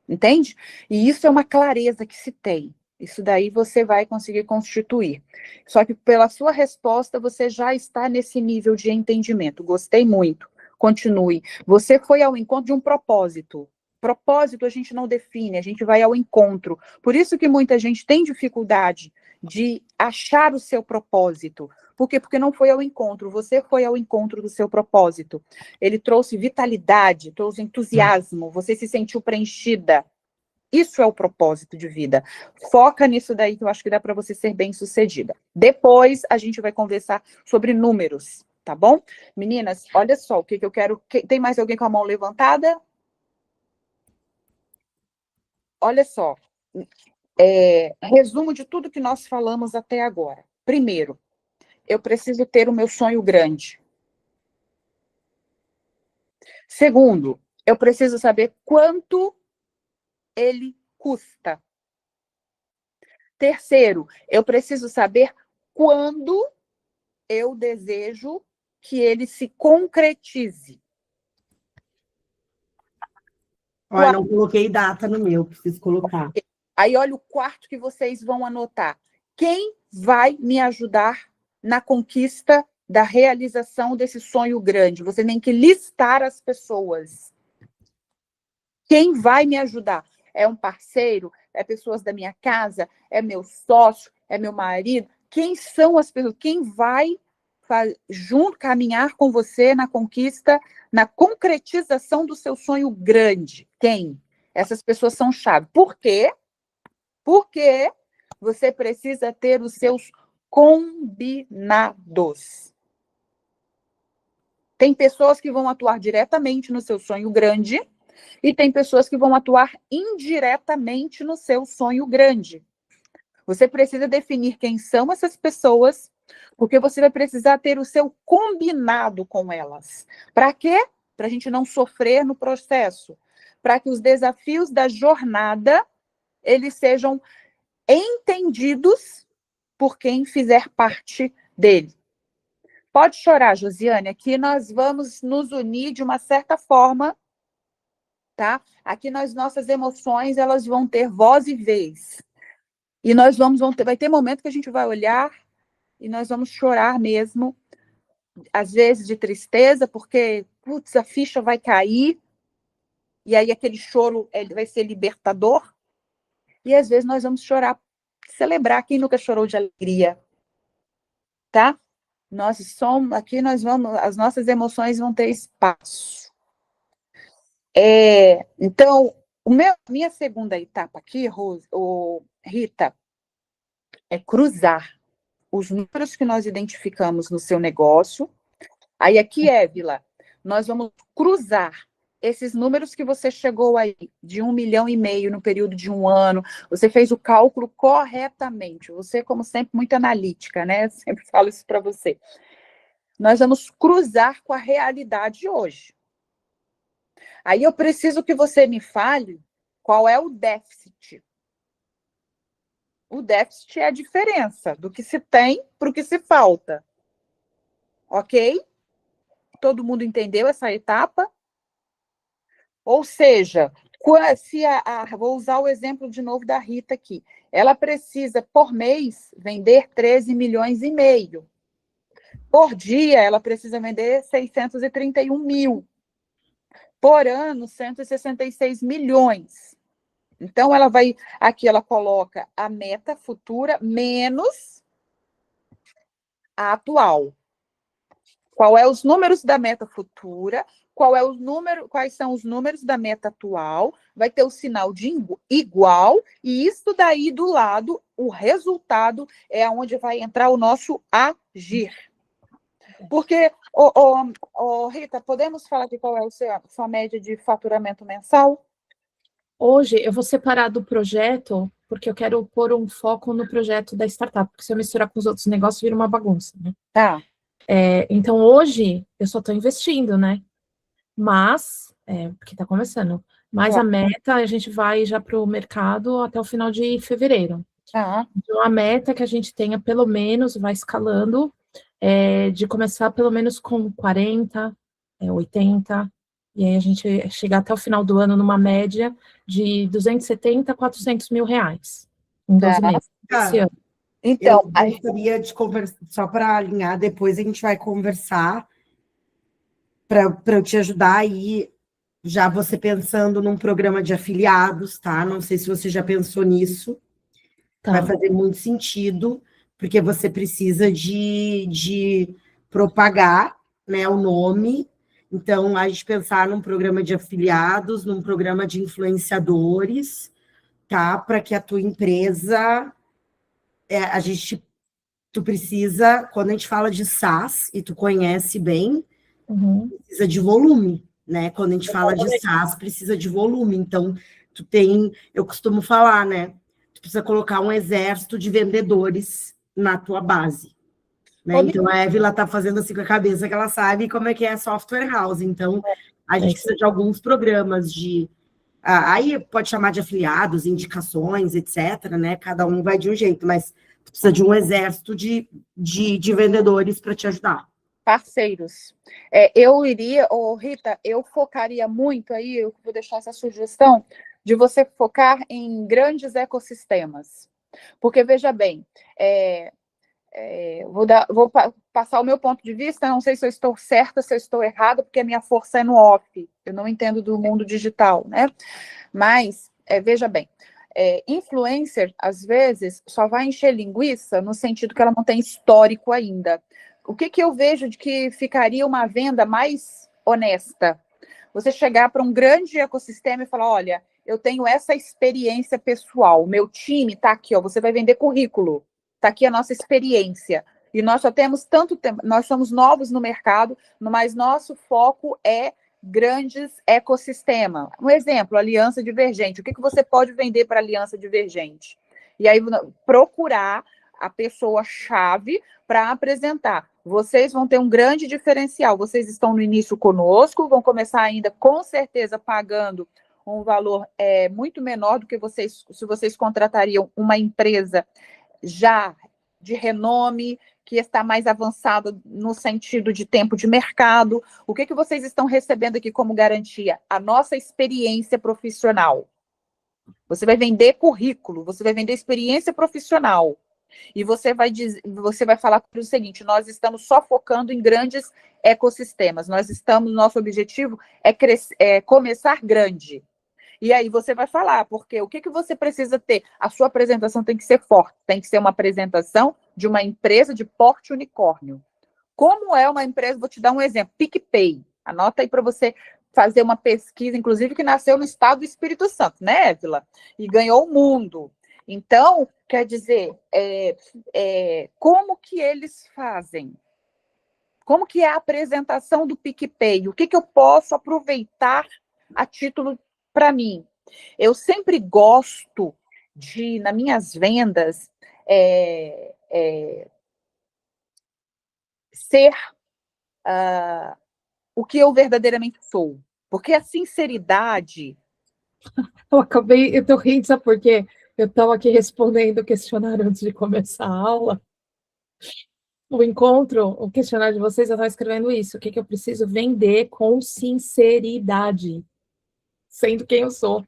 Entende? E isso é uma clareza que se tem. Isso daí você vai conseguir constituir. Só que pela sua resposta, você já está nesse nível de entendimento. Gostei muito. Continue. Você foi ao encontro de um propósito. Propósito a gente não define, a gente vai ao encontro. Por isso que muita gente tem dificuldade de achar o seu propósito. Por quê? Porque não foi ao encontro. Você foi ao encontro do seu propósito. Ele trouxe vitalidade, trouxe entusiasmo, você se sentiu preenchida. Isso é o propósito de vida. Foca nisso daí que eu acho que dá para você ser bem-sucedida. Depois a gente vai conversar sobre números, tá bom? Meninas, olha só o que eu quero. Tem mais alguém com a mão levantada? Olha só. Resumo de tudo que nós falamos até agora. Primeiro, eu preciso ter o meu sonho grande. Segundo, eu preciso saber quanto ele custa. Terceiro, eu preciso saber quando eu desejo que ele se concretize. Olha, não coloquei data no meu, preciso colocar. Aí olha o quarto que vocês vão anotar. Quem vai me ajudar na conquista da realização desse sonho grande? Você tem que listar as pessoas. Quem vai me ajudar? É um parceiro? É pessoas da minha casa? É meu sócio? É meu marido? Quem são as pessoas? Quem vai junto caminhar com você na conquista, na concretização do seu sonho grande? Quem? Essas pessoas são chave. Por quê? Porque você precisa ter os seus combinados. Tem pessoas que vão atuar diretamente no seu sonho grande e tem pessoas que vão atuar indiretamente no seu sonho grande. Você precisa definir quem são essas pessoas, porque você vai precisar ter o seu combinado com elas. Para quê? Para a gente não sofrer no processo. Para que os desafios da jornada, eles sejam entendidos por quem fizer parte dele. Pode chorar, Josiane, aqui nós vamos nos unir de uma certa forma, tá? Aqui nossas emoções, elas vão ter voz e vez. E nós vai ter momento que a gente vai olhar e nós vamos chorar mesmo, às vezes de tristeza, porque, putz, a ficha vai cair, e aí aquele choro vai ser libertador, e às vezes nós vamos chorar, celebrar quem nunca chorou de alegria, tá? As nossas emoções vão ter espaço. Então, minha segunda etapa aqui, Rita, é cruzar os números que nós identificamos no seu negócio. Aí aqui, Évila, nós vamos cruzar esses números que você chegou aí, de 1,5 milhão no período de 1 ano, você fez o cálculo corretamente. Você, como sempre, muito analítica, né? Eu sempre falo isso para você. Nós vamos cruzar com a realidade de hoje. Aí eu preciso que você me fale qual é o déficit. O déficit é a diferença do que se tem para o que se falta. Ok? Todo mundo entendeu essa etapa? Ou seja, Vou usar o exemplo de novo da Rita aqui. Ela precisa, por mês, vender 13 milhões e meio. Por dia, ela precisa vender 631 mil. Por ano, 166 milhões. Então, aqui ela coloca a meta futura menos a atual. Qual é os números da meta futura? Quais são os números da meta atual? Vai ter o sinal de igual, e isso daí do lado, o resultado é onde vai entrar o nosso agir. Porque, Rita, podemos falar de qual é a sua média de faturamento mensal? Hoje eu vou separar do projeto, porque eu quero pôr um foco no projeto da startup, porque se eu misturar com os outros negócios, vira uma bagunça, né? Tá. Então, hoje, eu só estou investindo, né? Mas, porque está começando, mas a meta, a gente vai já para o mercado até o final de fevereiro. Tá. Então, a meta é que a gente tenha, pelo menos, vai escalando, de começar pelo menos com 40, 80, e aí a gente chegar até o final do ano numa média de 270 a 400 mil reais em 12 meses. Esse ano. Então, eu gostaria de conversar, só para alinhar, depois a gente vai conversar para eu te ajudar aí, já você pensando num programa de afiliados, tá? Não sei se você já pensou nisso. Tá. Vai fazer muito sentido, porque você precisa de propagar, né, o nome. Então, a gente pensar num programa de afiliados, num programa de influenciadores, tá? Para que a tua empresa... tu precisa, quando a gente fala de SaaS, e tu conhece bem, precisa de volume, né? Quando a gente fala de SaaS, precisa de volume. Então, eu costumo falar, né? Tu precisa colocar um exército de vendedores na tua base. Né? Então, a Évila está fazendo assim com a cabeça, que ela sabe como é que é software house. Então, a gente precisa de alguns programas de... aí pode chamar de afiliados, indicações, etc., né? Cada um vai de um jeito, mas precisa de um exército de vendedores para te ajudar. Parceiros. Rita, eu focaria muito aí, eu vou deixar essa sugestão, de você focar em grandes ecossistemas. Porque, veja bem, vou passar o meu ponto de vista, não sei se eu estou certa, se eu estou errada, porque a minha força é no off, eu não entendo do mundo digital, né? Mas, veja bem, influencer, às vezes, só vai encher linguiça no sentido que ela não tem histórico ainda. O que eu vejo de que ficaria uma venda mais honesta? Você chegar para um grande ecossistema e falar, olha, eu tenho essa experiência pessoal, o meu time está aqui, ó, você vai vender currículo, está aqui a nossa experiência. E nós só temos tanto tempo, nós somos novos no mercado, mas nosso foco é grandes ecossistemas. Um exemplo, Aliança Divergente. O que você pode vender para Aliança Divergente? E aí procurar a pessoa-chave para apresentar. Vocês vão ter um grande diferencial. Vocês estão no início conosco, vão começar ainda, com certeza, pagando um valor muito menor do que se vocês contratariam uma empresa já de renome, que está mais avançada no sentido de tempo de mercado. O que vocês estão recebendo aqui como garantia? A nossa experiência profissional. Você vai vender currículo, você vai vender experiência profissional. E você vai falar o seguinte, nós estamos só focando em grandes ecossistemas. Nosso objetivo é começar grande. E aí você vai falar, porque o que você precisa ter? A sua apresentação tem que ser forte, tem que ser uma apresentação de uma empresa de porte unicórnio. Como é uma empresa? Vou te dar um exemplo, PicPay. Anota aí para você fazer uma pesquisa, inclusive, que nasceu no estado do Espírito Santo, né, Évila? E ganhou o mundo. Então, quer dizer, como que eles fazem? Como que é a apresentação do PicPay? O que eu posso aproveitar a título para mim? Eu sempre gosto de, nas minhas vendas, ser o que eu verdadeiramente sou. Porque a sinceridade... Eu estou rindo, sabe por quê? Eu estava aqui respondendo o questionário antes de começar a aula. O questionário de vocês, eu estava escrevendo isso. O que eu preciso vender com sinceridade, sendo quem eu sou.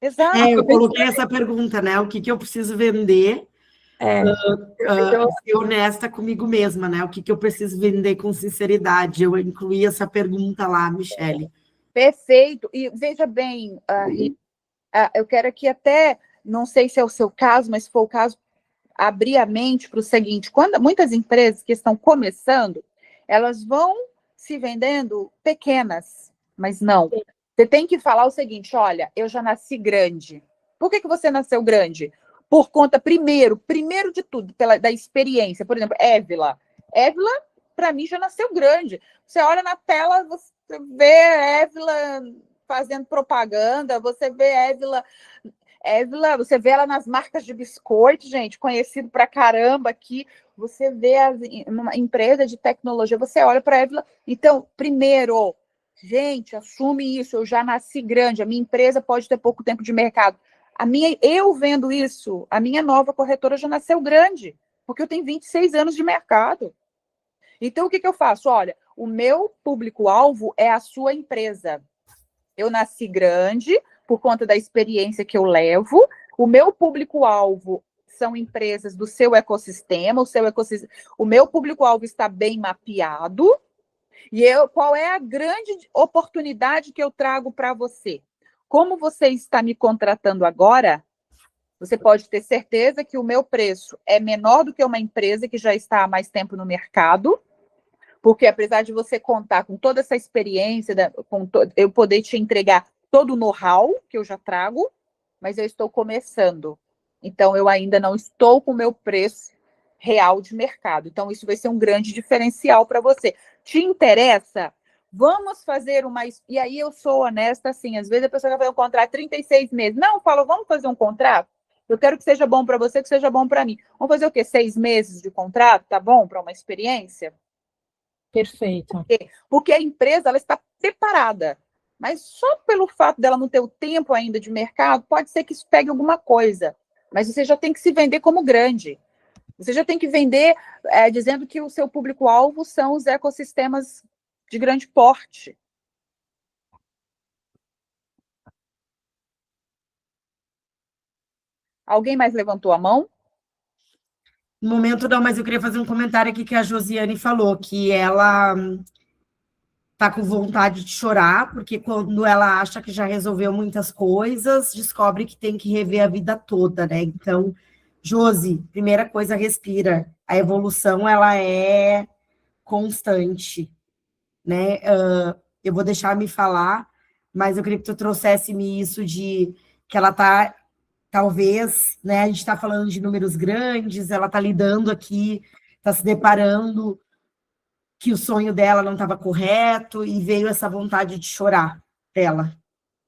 Exato. Eu coloquei essa pergunta, né? O que que eu preciso vender? Ser honesta comigo mesma, né? O que que eu preciso vender com sinceridade? Eu incluí essa pergunta lá, Michele. Perfeito. E veja bem, Rita, eu quero aqui até, não sei se é o seu caso, mas se for o caso, abrir a mente para o seguinte: quando muitas empresas que estão começando, elas vão se vendendo pequenas, mas não. Você tem que falar o seguinte: olha, eu já nasci grande. Por que você nasceu grande? Por conta, primeiro de tudo, da experiência. Por exemplo, Évila, para mim, já nasceu grande. Você olha na tela, você vê a Évila fazendo propaganda, você vê a Évila, você vê ela nas marcas de biscoito, gente, conhecido pra caramba aqui. Você vê uma empresa de tecnologia, você olha para a Évila. Então, primeiro, gente, assume isso. Eu já nasci grande, a minha empresa pode ter pouco tempo de mercado. Eu vendo isso, a minha nova corretora já nasceu grande, porque eu tenho 26 anos de mercado. Então, o que eu faço? Olha, o meu público-alvo é a sua empresa. Eu nasci grande por conta da experiência que eu levo. O meu público-alvo são empresas do seu ecossistema. O meu público-alvo está bem mapeado. E qual é a grande oportunidade que eu trago para você? Como você está me contratando agora, você pode ter certeza que o meu preço é menor do que uma empresa que já está há mais tempo no mercado, porque apesar de você contar com toda essa experiência, eu poder te entregar todo o know-how que eu já trago, mas eu estou começando. Então, eu ainda não estou com o meu preço real de mercado. Então, isso vai ser um grande diferencial para você. Te interessa? Vamos fazer uma... E aí, eu sou honesta, assim, às vezes a pessoa vai fazer um contrato 36 meses. Não, eu falo, vamos fazer um contrato? Eu quero que seja bom para você, que seja bom para mim. Vamos fazer o quê? 6 meses de contrato? Tá bom para uma experiência? Perfeito. Porque a empresa ela está preparada. Mas só pelo fato dela não ter o tempo ainda de mercado, pode ser que isso pegue alguma coisa. Mas você já tem que se vender como grande. Você já tem que vender dizendo que o seu público-alvo são os ecossistemas de grande porte. Alguém mais levantou a mão? No momento não, mas eu queria fazer um comentário aqui que a Josiane falou, que ela tá com vontade de chorar, porque quando ela acha que já resolveu muitas coisas, descobre que tem que rever a vida toda, né? Então, Josi, primeira coisa, respira. A evolução, ela é constante, né? Eu vou deixar me falar, mas eu queria que tu trouxesse-me isso de que ela tá, talvez, né? A gente está falando de números grandes, ela tá lidando aqui, tá se deparando que o sonho dela não estava correto e veio essa vontade de chorar dela.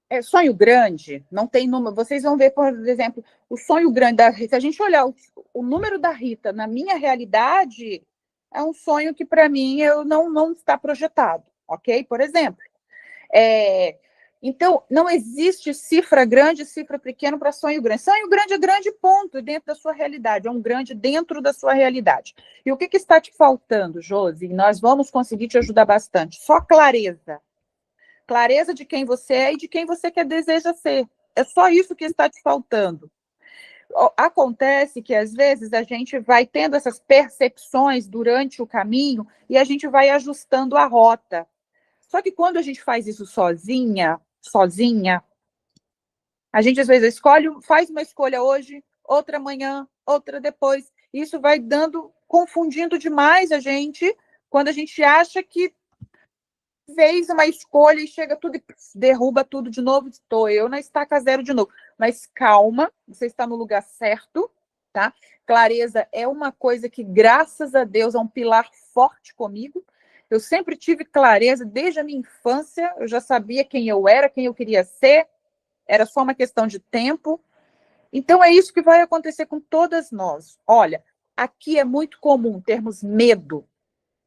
É sonho grande, não tem número. Vocês vão ver, por exemplo, o sonho grande da Rita. Se a gente olhar o número da Rita na minha realidade, é um sonho que, para mim, eu não está projetado, ok? Por exemplo. Então, não existe cifra grande e cifra pequena para sonho grande. Sonho grande é grande, ponto, dentro da sua realidade. É um grande dentro da sua realidade. E o que está te faltando, Josi? Nós vamos conseguir te ajudar bastante. Só clareza. Clareza de quem você é e de quem você deseja ser. É só isso que está te faltando. Acontece que, às vezes, a gente vai tendo essas percepções durante o caminho e a gente vai ajustando a rota. Só que quando a gente faz isso sozinha, a gente, às vezes, faz uma escolha hoje, outra amanhã, outra depois. Isso vai confundindo demais a gente, quando a gente acha que fez uma escolha e chega tudo e derruba tudo de novo. Estou eu na estaca zero de novo. Mas calma, você está no lugar certo, tá? Clareza é uma coisa que, graças a Deus, é um pilar forte comigo. Eu sempre tive clareza desde a minha infância, eu já sabia quem eu era, quem eu queria ser, era só uma questão de tempo. Então, é isso que vai acontecer com todas nós. Olha, aqui é muito comum termos medo.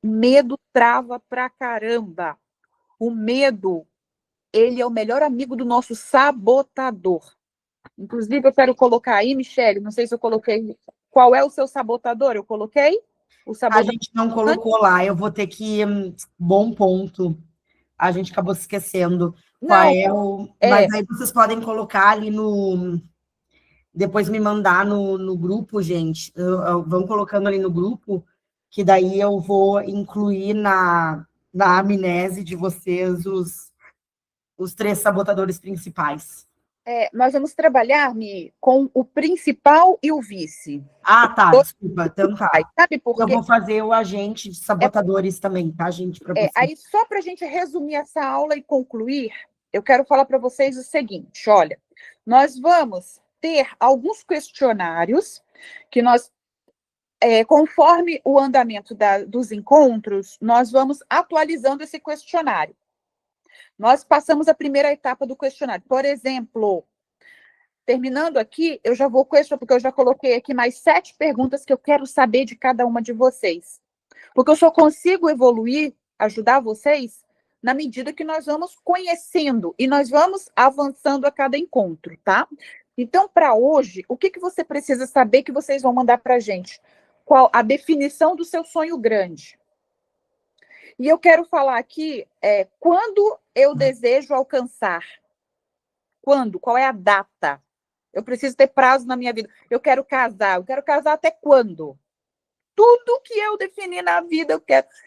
Medo trava pra caramba. O medo, ele é o melhor amigo do nosso sabotador. Inclusive, eu quero colocar aí, Michele, não sei se eu coloquei, qual é o seu sabotador? Eu coloquei? O sabotador. A gente não colocou lá, eu vou ter que... Bom ponto. a gente acabou se esquecendo qual Não, é o... Mas aí vocês podem colocar ali no... Depois me mandar no grupo, gente. Vão colocando ali no grupo, que daí eu vou incluir na amnese de vocês os 3 sabotadores principais. nós vamos trabalhar, Mi, com o principal e o vice. Ah, tá, desculpa. Então tá. Sabe por Eu quê? vou fazer o agente de sabotadores também, tá, gente? Para vocês. Aí, só para a gente resumir essa aula e concluir, eu quero falar para vocês o seguinte, olha, nós vamos ter alguns questionários que nós, conforme o andamento dos encontros, nós vamos atualizando esse questionário. Nós passamos a primeira etapa do questionário. Por exemplo, terminando aqui, eu já vou questionar, porque eu já coloquei aqui mais 7 perguntas que eu quero saber de cada uma de vocês. Porque eu só consigo evoluir, ajudar vocês, na medida que nós vamos conhecendo e nós vamos avançando a cada encontro, tá? Então, para hoje, o que você precisa saber que vocês vão mandar para a gente? Qual a definição do seu sonho grande? E eu quero falar aqui, quando eu desejo alcançar? Quando? Qual é a data? Eu preciso ter prazo na minha vida. Eu quero casar até quando? Tudo que eu defini na vida,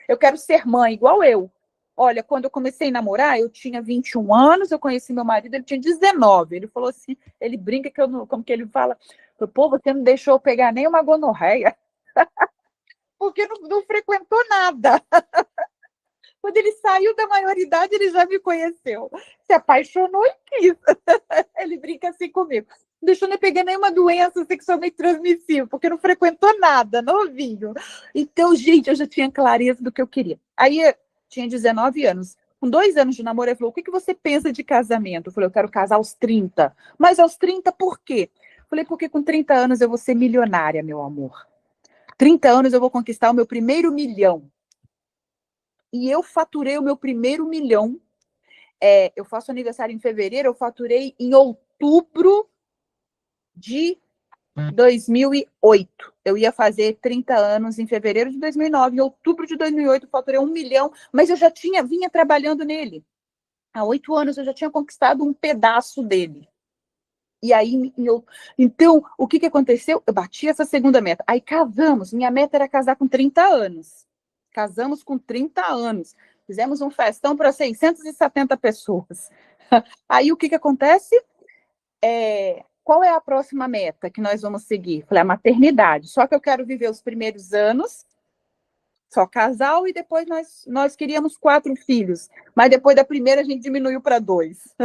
eu quero ser mãe, igual eu. Olha, quando eu comecei a namorar, eu tinha 21 anos, eu conheci meu marido, ele tinha 19. Ele falou assim, ele brinca que eu não, como que ele fala? Pô, você não deixou eu pegar nem uma gonorreia, porque não frequentou nada. Quando ele saiu da maioridade, ele já me conheceu. Se apaixonou e quis. Ele brinca assim comigo. Não deixou nem pegar nenhuma doença sexualmente transmissível, porque não frequentou nada, novinho. Então, gente, eu já tinha clareza do que eu queria. Aí, eu tinha 19 anos. Com 2 anos de namoro, ele falou, o que você pensa de casamento? Eu falei, eu quero casar aos 30. Mas aos 30, por quê? Eu falei, porque com 30 anos eu vou ser milionária, meu amor. 30 anos eu vou conquistar o meu primeiro milhão. E eu faturei o meu primeiro milhão. Eu faço aniversário em fevereiro, eu faturei em outubro de 2008. Eu ia fazer 30 anos em fevereiro de 2009. Em outubro de 2008, eu faturei 1 milhão, mas eu já vinha trabalhando nele. Há 8 anos, eu já tinha conquistado um pedaço dele. E aí, então, o que aconteceu? Eu bati essa segunda meta. Aí casamos. Minha meta era casar com 30 anos. Casamos com 30 anos. Fizemos um festão para 670 pessoas. Aí o que acontece? Qual é a próxima meta que nós vamos seguir? Falei, a maternidade. Só que eu quero viver os primeiros anos, só casal, e depois nós queríamos 4 filhos. Mas depois da primeira a gente diminuiu para 2.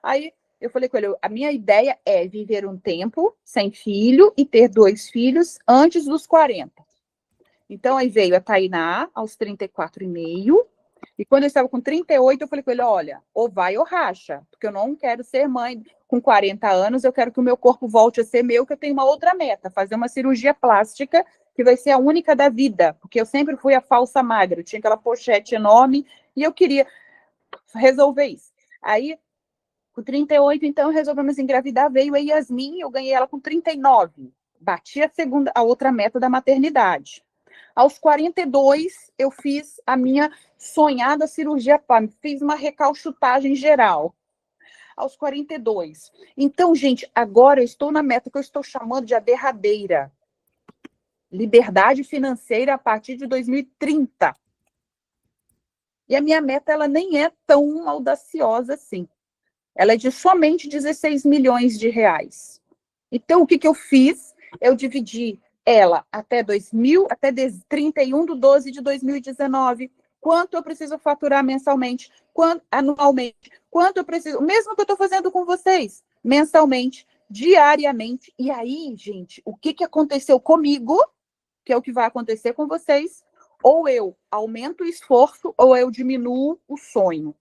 Aí eu falei com ele, a minha ideia é viver um tempo sem filho e ter 2 filhos antes dos 40. Então, aí veio a Tainá, aos 34,5. E quando eu estava com 38, eu falei com ele, olha, ou vai ou racha, porque eu não quero ser mãe com 40 anos, eu quero que o meu corpo volte a ser meu, que eu tenho uma outra meta, fazer uma cirurgia plástica, que vai ser a única da vida, porque eu sempre fui a falsa magra, eu tinha aquela pochete enorme, e eu queria resolver isso. Aí, com 38, então, resolvemos engravidar, veio a Yasmin, eu ganhei ela com 39. Bati a outra meta da maternidade. Aos 42, eu fiz a minha sonhada cirurgia plástica, fiz uma recalchutagem geral. Aos 42. Então, gente, agora eu estou na meta que eu estou chamando de a derradeira. Liberdade financeira a partir de 2030. E a minha meta, ela nem é tão audaciosa assim. Ela é de somente 16 milhões de reais. Então, o que eu fiz? Eu dividi ela até 31 de 12 de 2019. Quanto eu preciso faturar mensalmente? Anualmente? Quanto eu preciso? O mesmo que eu estou fazendo com vocês. Mensalmente, diariamente. E aí, gente, o que aconteceu comigo, que é o que vai acontecer com vocês, ou eu aumento o esforço, ou eu diminuo o sonho.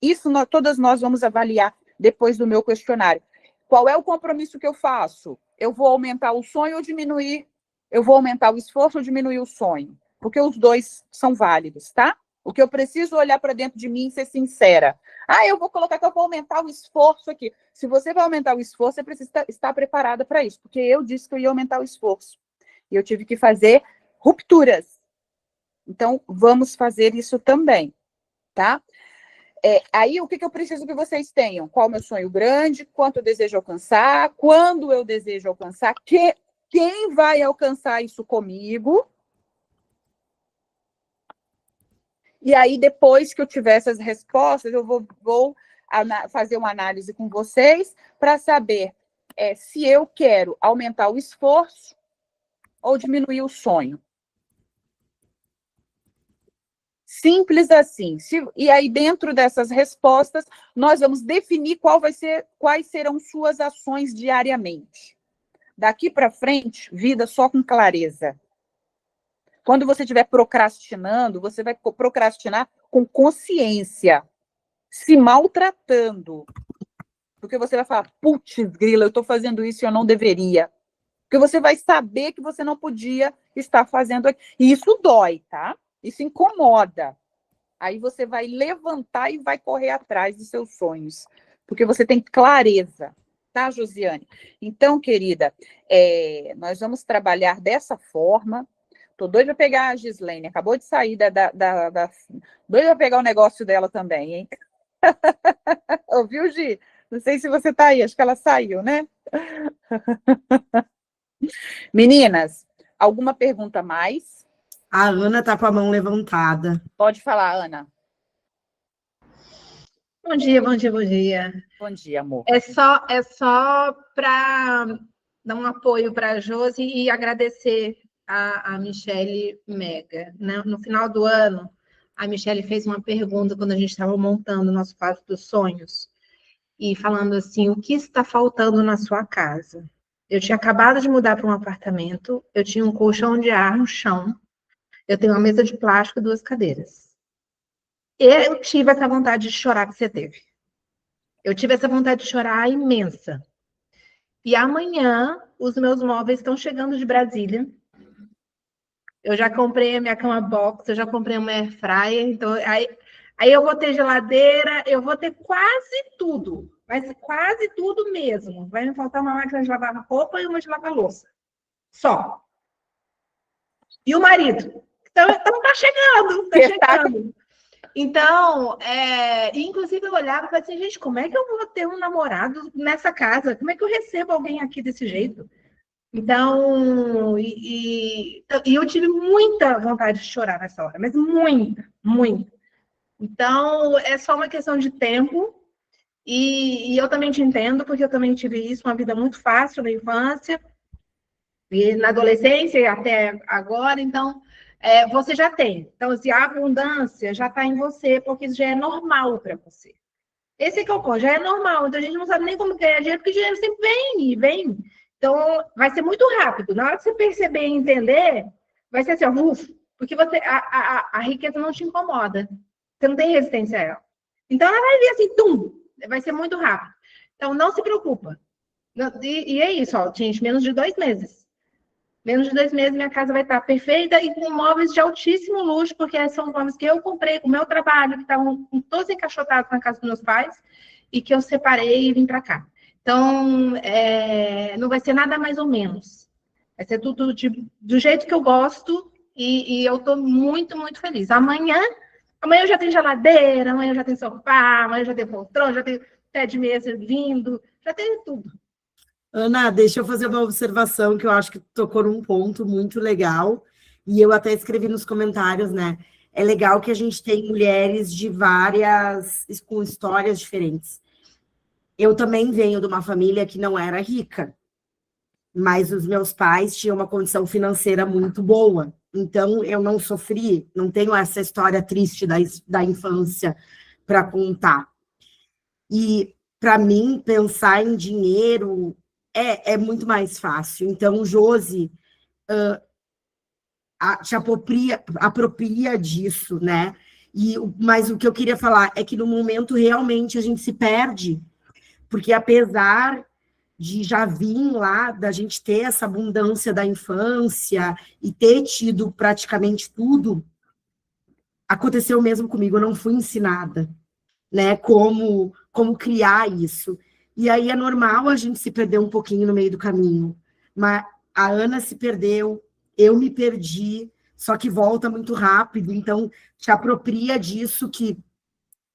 Isso todas nós vamos avaliar depois do meu questionário. Qual é o compromisso que eu faço? Eu vou aumentar o sonho ou diminuir? Eu vou aumentar o esforço ou diminuir o sonho? Porque os dois são válidos, tá? O que eu preciso olhar para dentro de mim e ser sincera. Eu vou colocar que eu vou aumentar o esforço aqui. Se você vai aumentar o esforço, você precisa estar preparada para isso, porque eu disse que eu ia aumentar o esforço. E eu tive que fazer rupturas. Então, vamos fazer isso também. tá? Aí, o que eu preciso que vocês tenham? Qual o meu sonho grande? Quanto eu desejo alcançar? Quando eu desejo alcançar? Quem vai alcançar isso comigo? E aí, depois que eu tiver essas respostas, eu vou fazer uma análise com vocês para saber se eu quero aumentar o esforço ou diminuir o sonho. Simples assim. E aí, dentro dessas respostas, nós vamos definir quais serão suas ações diariamente. Daqui para frente, vida só com clareza. Quando você estiver procrastinando, você vai procrastinar com consciência, se maltratando. Porque você vai falar, putz, grila, eu estou fazendo isso e eu não deveria. Porque você vai saber que você não podia estar fazendo aquilo. E isso dói, tá? Isso incomoda. Aí você vai levantar e vai correr atrás dos seus sonhos. Porque você tem clareza. Tá, Josiane? Então, querida, nós vamos trabalhar dessa forma. Tô doida para pegar a Gislene. Acabou de sair doida para pegar o negócio dela também, hein? Ouviu, Gi? Não sei se você tá aí. Acho que ela saiu, né? Meninas, alguma pergunta a mais? A Ana está com a mão levantada. Pode falar, Ana. Bom dia, bom dia, bom dia. Bom dia, amor. É só para dar um apoio para a Josi e agradecer a Michele Mega. No final do ano, a Michele fez uma pergunta quando a gente estava montando o nosso quadro dos sonhos e falando assim, o que está faltando na sua casa? Eu tinha acabado de mudar para um apartamento, eu tinha um colchão de ar no chão, eu tenho uma mesa de plástico e 2 cadeiras. Eu tive essa vontade de chorar que você teve. Eu tive essa vontade de chorar imensa. E amanhã, os meus móveis estão chegando de Brasília. Eu já comprei a minha cama box, eu já comprei uma air fryer. Então, aí eu vou ter geladeira, eu vou ter quase tudo. Mas quase tudo mesmo. Vai me faltar uma máquina de lavar roupa e uma de lavar louça. Só. E o marido? Então tá chegando, tá chegando. Então, inclusive eu olhava e falei assim, gente, como é que eu vou ter um namorado nessa casa? Como é que eu recebo alguém aqui desse jeito? Então, e eu tive muita vontade de chorar nessa hora, mas muita, muita. Então, é só uma questão de tempo, e eu também te entendo, porque eu também tive isso, uma vida muito fácil na infância, e na adolescência e até agora, então... você já tem. Então, assim, a abundância já está em você, porque isso já é normal para você. Esse é que é o ponto, já é normal. Então, a gente não sabe nem como ganhar dinheiro, porque o dinheiro sempre vem e vem. Então, vai ser muito rápido. Na hora que você perceber e entender, vai ser assim, porque a riqueza não te incomoda. Você não tem resistência a ela. Então, ela vai vir assim, vai ser muito rápido. Então, não se preocupa. E é isso, ó, gente, menos de 2 meses. Menos de 2 meses, minha casa vai estar perfeita e com móveis de altíssimo luxo, porque são móveis que eu comprei com o meu trabalho, que estavam todos encaixotados na casa dos meus pais, e que eu separei e vim para cá. Então, não vai ser nada mais ou menos. Vai ser tudo do jeito que eu gosto, e eu estou muito, muito feliz. Amanhã eu já tenho geladeira, amanhã eu já tenho sofá, amanhã eu já tenho poltrona, já tenho pé de mesa lindo, já tenho tudo. Ana, deixa eu fazer uma observação que eu acho que tocou num ponto muito legal, e eu até escrevi nos comentários, né? É legal que a gente tem mulheres de com histórias diferentes. Eu também venho de uma família que não era rica, mas os meus pais tinham uma condição financeira muito boa, então eu não sofri, não tenho essa história triste da infância para contar. E, para mim, pensar em dinheiro... É muito mais fácil. Então, Josi, te apropria disso, né? Mas o que eu queria falar é que no momento realmente a gente se perde, porque apesar de já vir lá, da gente ter essa abundância da infância e ter tido praticamente tudo, aconteceu mesmo comigo, eu não fui ensinada, né? Como criar isso. E aí é normal a gente se perder um pouquinho no meio do caminho. Mas a Ana se perdeu, eu me perdi, só que volta muito rápido. Então, te apropria disso que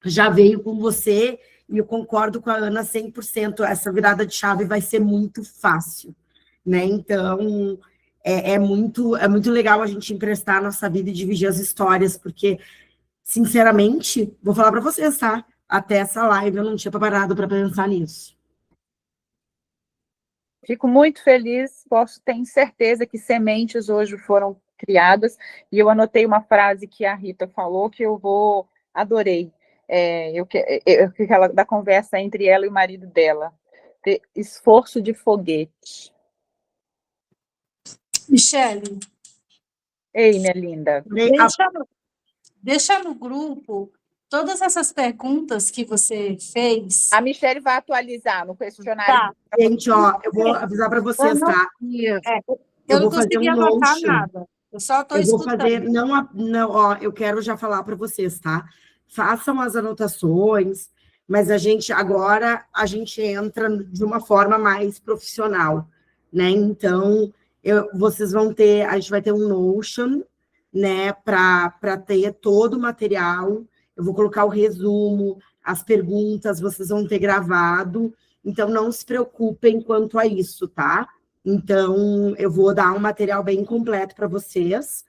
já veio com você, e eu concordo com a Ana 100%, essa virada de chave vai ser muito fácil, né? Então, é muito legal a gente emprestar a nossa vida e dividir as histórias, porque, sinceramente, vou falar para vocês, tá? Até essa live eu não tinha parado para pensar nisso. Fico muito feliz, tenho certeza que sementes hoje foram criadas, e eu anotei uma frase que a Rita falou que adorei, da conversa entre ela e o marido dela, esforço de foguete. Michele, Ei, minha linda. deixa no grupo todas essas perguntas que você fez. A Michele vai atualizar no questionário. Tá. Gente, ó, eu vou avisar para vocês, tá? Eu não consegui anotar nada. Eu só estou escutando. Eu quero já falar para vocês, tá? Façam as anotações, mas a gente entra de uma forma mais profissional, né? Então, a gente vai ter um Notion, né, para ter todo o material. Eu vou colocar o resumo, as perguntas, vocês vão ter gravado. Então, não se preocupem quanto a isso, tá? Então, eu vou dar um material bem completo para vocês,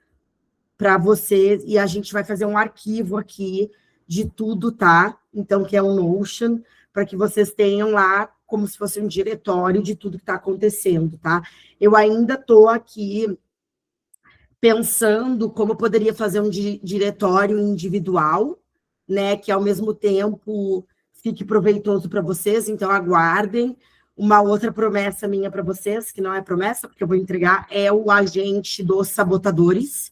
e a gente vai fazer um arquivo aqui de tudo, tá? Então, que é um Notion, para que vocês tenham lá como se fosse um diretório de tudo que está acontecendo, tá? Eu ainda estou aqui pensando como eu poderia fazer um diretório individual, né? Que ao mesmo tempo fique proveitoso para vocês, então aguardem. Uma outra promessa minha para vocês, que não é promessa, porque eu vou entregar, é o agente dos sabotadores,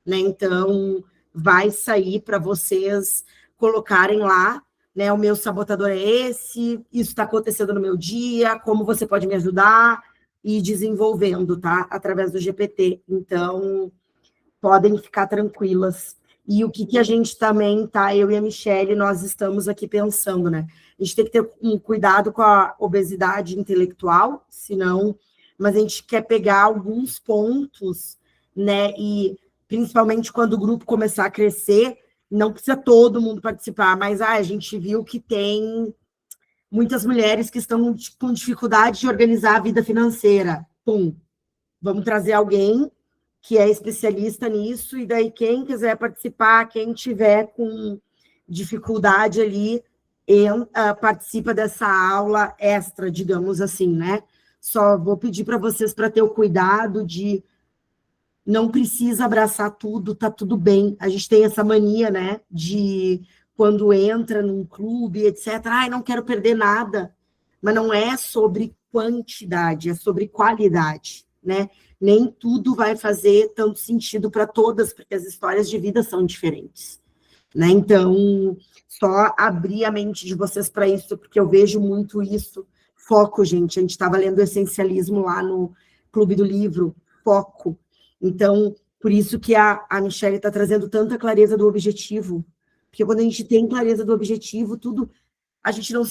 né? Então, vai sair para vocês colocarem lá, né? O meu sabotador é esse, isso está acontecendo no meu dia, como você pode me ajudar, e desenvolvendo, tá? Através do GPT. Então, podem ficar tranquilas. E o que a gente também, tá? Eu e a Michele, nós estamos aqui pensando, né? A gente tem que ter um cuidado com a obesidade intelectual, senão, mas a gente quer pegar alguns pontos, né? E principalmente quando o grupo começar a crescer, não precisa todo mundo participar, mas a gente viu que tem muitas mulheres que estão com dificuldade de organizar a vida financeira. Pum, vamos trazer alguém que é especialista nisso, e daí quem quiser participar, quem tiver com dificuldade ali, participa dessa aula extra, digamos assim, né? Só vou pedir para vocês para ter o cuidado de não precisa abraçar tudo, tá tudo bem. A gente tem essa mania, né, de quando entra num clube, etc., não quero perder nada. Mas não é sobre quantidade, é sobre qualidade, né? Nem tudo vai fazer tanto sentido para todas, porque as histórias de vida são diferentes, né? Então, só abrir a mente de vocês para isso, porque eu vejo muito isso. Foco, gente. A gente estava lendo o Essencialismo lá no Clube do Livro. Foco. Então, por isso que a Michele está trazendo tanta clareza do objetivo. Porque quando a gente tem clareza do objetivo, tudo, a gente não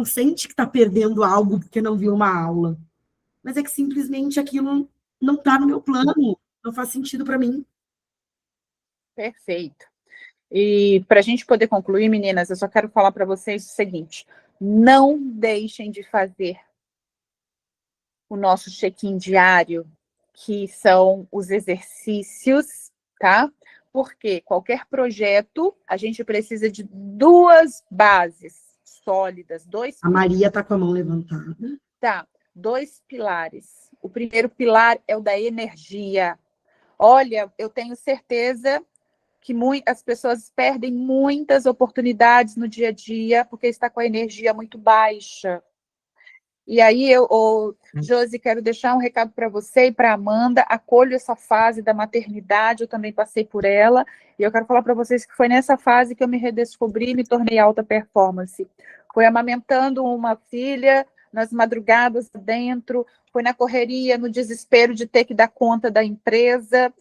sente que está perdendo algo porque não viu uma aula. Mas é que simplesmente aquilo não está no meu plano, não faz sentido para mim. Perfeito. E para a gente poder concluir, meninas, eu só quero falar para vocês o seguinte: não deixem de fazer o nosso check-in diário, que são os exercícios, tá? Porque qualquer projeto, a gente precisa de duas bases sólidas, dois... A Maria está com a mão levantada. Tá, 2 pilares. O primeiro pilar é o da energia. Olha, eu tenho certeza que as pessoas perdem muitas oportunidades no dia a dia porque está com a energia muito baixa. E aí, Josi, quero deixar um recado para você e para a Amanda. Acolho essa fase da maternidade, eu também passei por ela, e eu quero falar para vocês que foi nessa fase que eu me redescobri e me tornei alta performance. Foi amamentando uma filha, nas madrugadas dentro, foi na correria, no desespero de ter que dar conta da empresa,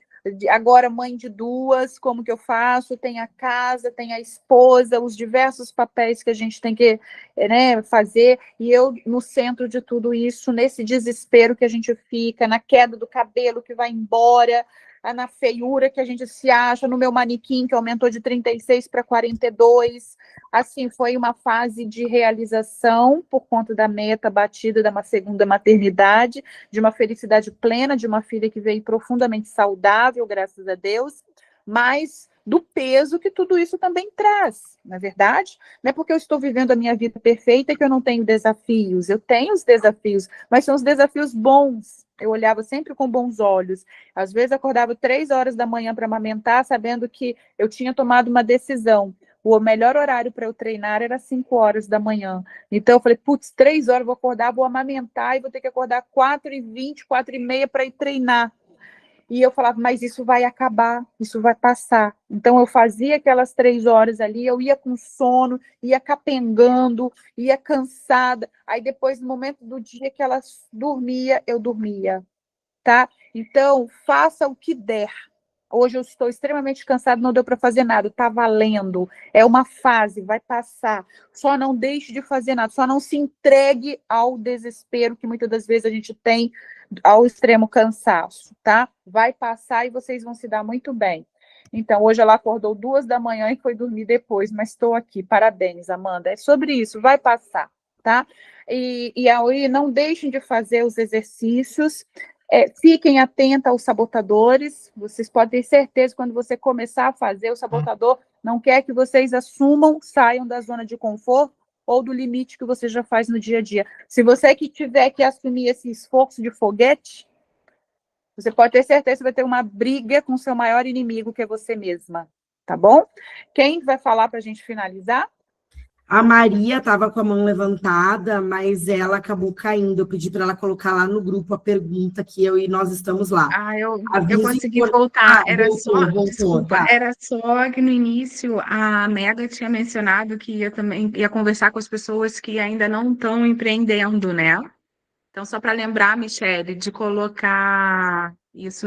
agora mãe de 2, como que eu faço? Tem a casa, tem a esposa, os diversos papéis que a gente tem que, né, fazer, e eu no centro de tudo isso, nesse desespero que a gente fica, na queda do cabelo que vai embora, na feiura que a gente se acha, no meu manequim, que aumentou de 36 para 42. Assim, foi uma fase de realização por conta da meta batida de uma segunda maternidade, de uma felicidade plena, de uma filha que veio profundamente saudável, graças a Deus, mas do peso que tudo isso também traz, não é verdade? Não é porque eu estou vivendo a minha vida perfeita que eu não tenho desafios. Eu tenho os desafios, mas são os desafios bons. Eu olhava sempre com bons olhos. Às vezes acordava 3 horas da manhã para amamentar, sabendo que eu tinha tomado uma decisão. O melhor horário para eu treinar era 5 horas da manhã. Então eu falei, putz, 3 horas eu vou acordar, vou amamentar e vou ter que acordar 4h20, 4h30 para ir treinar. E eu falava, mas isso vai acabar, isso vai passar. Então, eu fazia aquelas 3 horas ali, eu ia com sono, ia capengando, ia cansada. Aí, depois, no momento do dia que ela dormia, eu dormia, tá? Então, faça o que der. Hoje eu estou extremamente cansada, não deu para fazer nada, tá valendo. É uma fase, vai passar. Só não deixe de fazer nada, só não se entregue ao desespero que muitas das vezes a gente tem, ao extremo cansaço, tá? Vai passar e vocês vão se dar muito bem. Então, hoje ela acordou 2 da manhã e foi dormir depois, mas estou aqui. Parabéns, Amanda. É sobre isso, vai passar, tá? E aí, não deixem de fazer os exercícios. Fiquem atentos aos sabotadores. Vocês podem ter certeza, quando você começar a fazer, o sabotador não quer que vocês assumam, saiam da zona de conforto ou do limite que você já faz no dia a dia. Se você que tiver que assumir esse esforço de foguete, você pode ter certeza que vai ter uma briga com o seu maior inimigo, que é você mesma, tá bom? Quem vai falar para a gente finalizar? A Maria estava com a mão levantada, mas ela acabou caindo. Eu pedi para ela colocar lá no grupo a pergunta que eu e nós estamos lá. Eu Aviso consegui impor- voltar. voltou, Desculpa, tá. era só que no início a Mega tinha mencionado que ia conversar com as pessoas que ainda não estão empreendendo, né? Então, só para lembrar, Michele, de colocar isso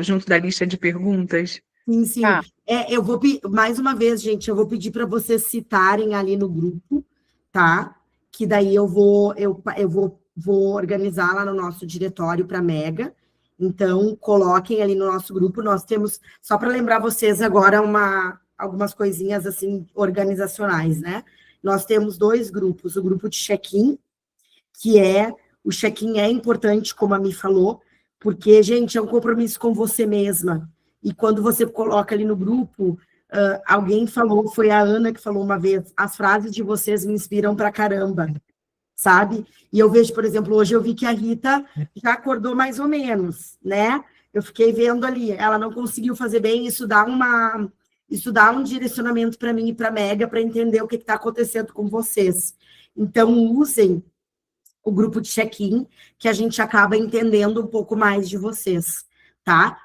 junto da lista de perguntas. Sim, sim. Tá. Eu vou, mais uma vez, gente, eu vou pedir para vocês citarem ali no grupo, tá? Que daí eu vou organizar lá no nosso diretório para Mega. Então, coloquem ali no nosso grupo. Nós temos, só para lembrar vocês agora, algumas coisinhas assim organizacionais, né? Nós temos 2 grupos, o grupo de check-in, o check-in é importante, como a Mi falou, porque, gente, é um compromisso com você mesma. E quando você coloca ali no grupo, alguém falou, foi a Ana que falou uma vez, as frases de vocês me inspiram pra caramba, sabe? E eu vejo, por exemplo, hoje eu vi que a Rita já acordou mais ou menos, né? Eu fiquei vendo ali, ela não conseguiu fazer bem, isso dá um direcionamento para mim e para a Mega para entender o que está acontecendo com vocês. Então, usem o grupo de check-in, que a gente acaba entendendo um pouco mais de vocês, tá?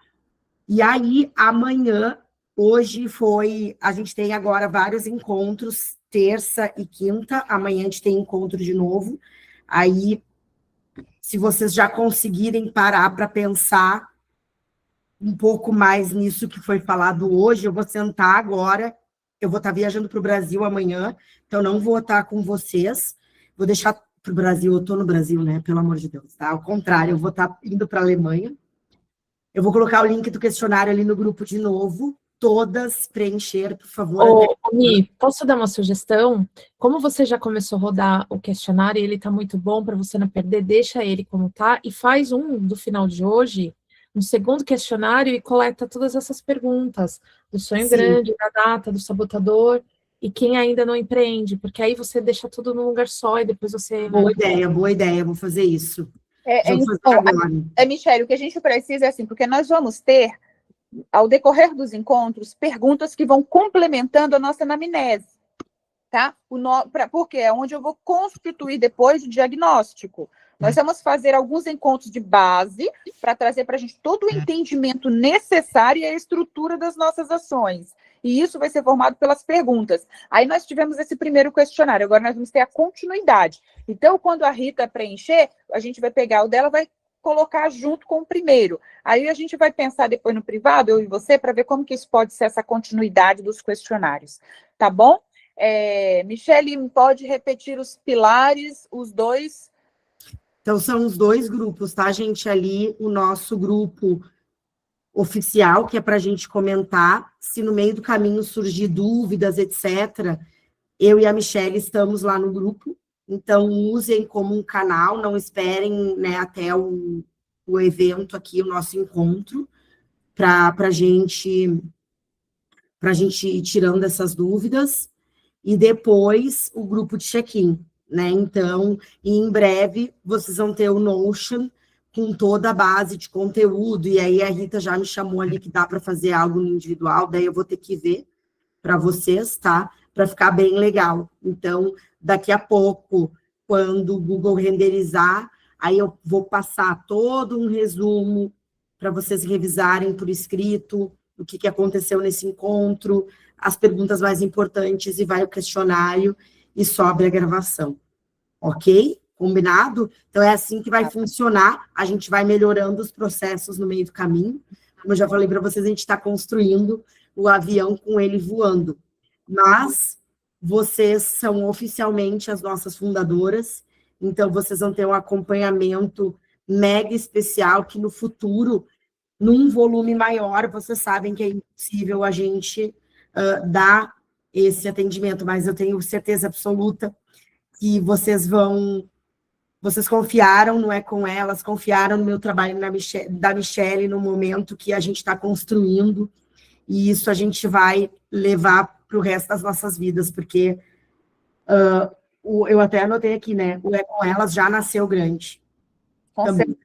E aí, amanhã, a gente tem agora vários encontros, terça e quinta, amanhã a gente tem encontro de novo. Aí, se vocês já conseguirem parar para pensar um pouco mais nisso que foi falado hoje, eu vou sentar agora, eu vou estar viajando para o Brasil amanhã, então não vou estar com vocês, vou deixar para o Brasil, eu estou no Brasil, né, pelo amor de Deus, tá? Ao contrário, eu vou estar indo para a Alemanha. Eu vou colocar o link do questionário ali no grupo de novo, todas preencher, por favor. Mi, posso dar uma sugestão? Como você já começou a rodar o questionário e ele está muito bom para você não perder, deixa ele como tá e faz do final de hoje, um segundo questionário e coleta todas essas perguntas do sonho grande, da data, do sabotador e quem ainda não empreende, porque aí você deixa tudo num lugar só e depois você... Boa ideia, vou fazer isso. Michele, o que a gente precisa é assim, porque nós vamos ter, ao decorrer dos encontros, perguntas que vão complementando a nossa anamnese, tá? Porque é onde eu vou constituir depois o diagnóstico. Nós vamos fazer alguns encontros de base para trazer para a gente todo o entendimento necessário e a estrutura das nossas ações. E isso vai ser formado pelas perguntas. Aí nós tivemos esse primeiro questionário, agora nós vamos ter a continuidade. Então, quando a Rita preencher, a gente vai pegar o dela, vai colocar junto com o primeiro. Aí a gente vai pensar depois no privado, eu e você, para ver como que isso pode ser essa continuidade dos questionários. Tá bom? Michele, pode repetir os pilares, os 2? Então, são os 2 grupos, tá, gente? Ali, o nosso grupo, oficial, que é para a gente comentar. Se no meio do caminho surgir dúvidas, etc., eu e a Michelle estamos lá no grupo, então usem como um canal, não esperem, né, até o evento aqui, o nosso encontro, para a gente ir tirando essas dúvidas, e depois o grupo de check-in, né? Então, em breve, vocês vão ter o Notion com toda a base de conteúdo, e aí a Rita já me chamou ali que dá para fazer algo no individual, daí eu vou ter que ver para vocês, tá? Para ficar bem legal. Então, daqui a pouco, quando o Google renderizar, aí eu vou passar todo um resumo para vocês revisarem por escrito o que aconteceu nesse encontro, as perguntas mais importantes, e vai o questionário, e sobe a gravação. Ok? Combinado? Então, é assim que vai funcionar. A gente vai melhorando os processos no meio do caminho. Como eu já falei para vocês, a gente está construindo o avião com ele voando. Mas vocês são oficialmente as nossas fundadoras, então vocês vão ter um acompanhamento mega especial, que no futuro, num volume maior, vocês sabem que é impossível a gente dar esse atendimento, mas eu tenho certeza absoluta que vocês confiaram, não é com elas, confiaram no meu trabalho da Michelle no momento que a gente está construindo, e isso a gente vai levar para o resto das nossas vidas, porque eu até anotei aqui, né? O É Com Elas já nasceu grande. Com certeza.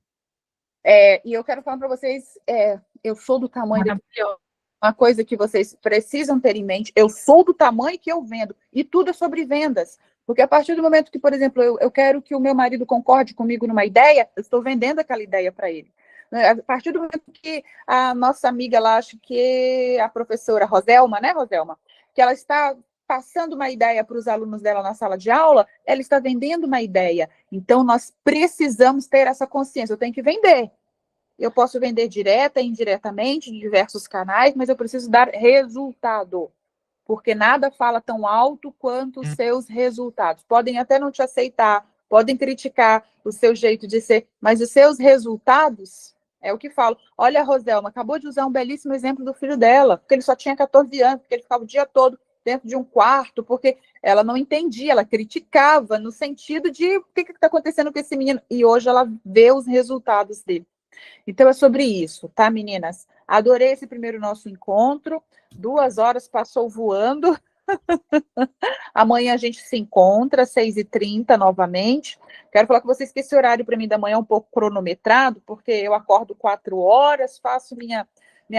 E eu quero falar para vocês, eu sou do tamanho uma coisa que vocês precisam ter em mente, eu sou do tamanho que eu vendo, e tudo é sobre vendas. Porque a partir do momento que, por exemplo, eu quero que o meu marido concorde comigo numa ideia, eu estou vendendo aquela ideia para ele. A partir do momento que a nossa amiga lá, acho que a professora Roselma, né, Roselma? Que ela está passando uma ideia para os alunos dela na sala de aula, ela está vendendo uma ideia. Então, nós precisamos ter essa consciência. Eu tenho que vender. Eu posso vender direta e indiretamente, em diversos canais, mas eu preciso dar resultado. Porque nada fala tão alto quanto os seus resultados. Podem até não te aceitar, podem criticar o seu jeito de ser, mas os seus resultados é o que falo. Olha, a Roselma acabou de usar um belíssimo exemplo do filho dela, porque ele só tinha 14 anos, porque ele ficava o dia todo dentro de um quarto, porque ela não entendia, ela criticava no sentido de o que está acontecendo com esse menino, e hoje ela vê os resultados dele. Então, é sobre isso, tá, meninas? Adorei esse primeiro nosso encontro, 2 horas passou voando. Amanhã a gente se encontra, 6h30 novamente. Quero falar com vocês que esse horário para mim da manhã é um pouco cronometrado, porque eu acordo 4 horas, faço minha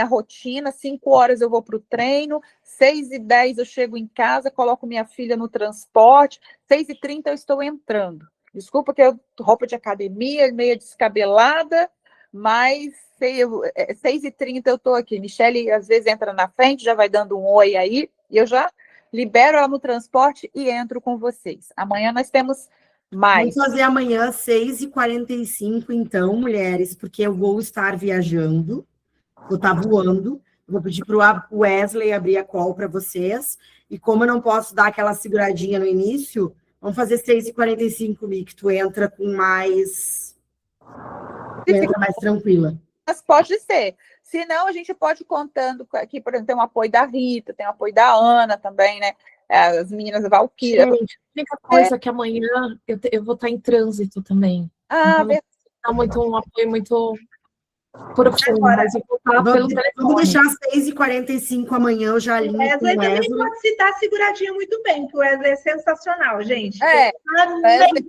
rotina, 5 horas eu vou para o treino, 6h10 eu chego em casa, coloco minha filha no transporte, 6h30 eu estou entrando. Desculpa que eu roupa de academia, meio descabelada, mas 6h30 eu estou aqui. Michelle às vezes entra na frente, já vai dando um oi aí, e eu já libero ela no transporte e entro com vocês. Amanhã nós temos mais. Vamos fazer amanhã 6h45, então, mulheres, porque eu vou estar viajando, vou estar voando, vou pedir para o Wesley abrir a call para vocês, e como eu não posso dar aquela seguradinha no início, vamos fazer 6h45, Mick, tu entra com mais... Tu entra mais tranquila. Mas pode ser. Se não, a gente pode ir contando aqui, por exemplo, tem o apoio da Rita, tem o apoio da Ana também, né? As meninas da Valquíria. Gente, a única coisa é que amanhã eu vou estar em trânsito também. Ah, então, tá um apoio muito profundo, mas eu vou estar pelo telefone. Vamos deixar às 6h45 amanhã, eu já alinho com o Wesley também pode se dar seguradinha muito bem, porque o Wesley é sensacional, gente.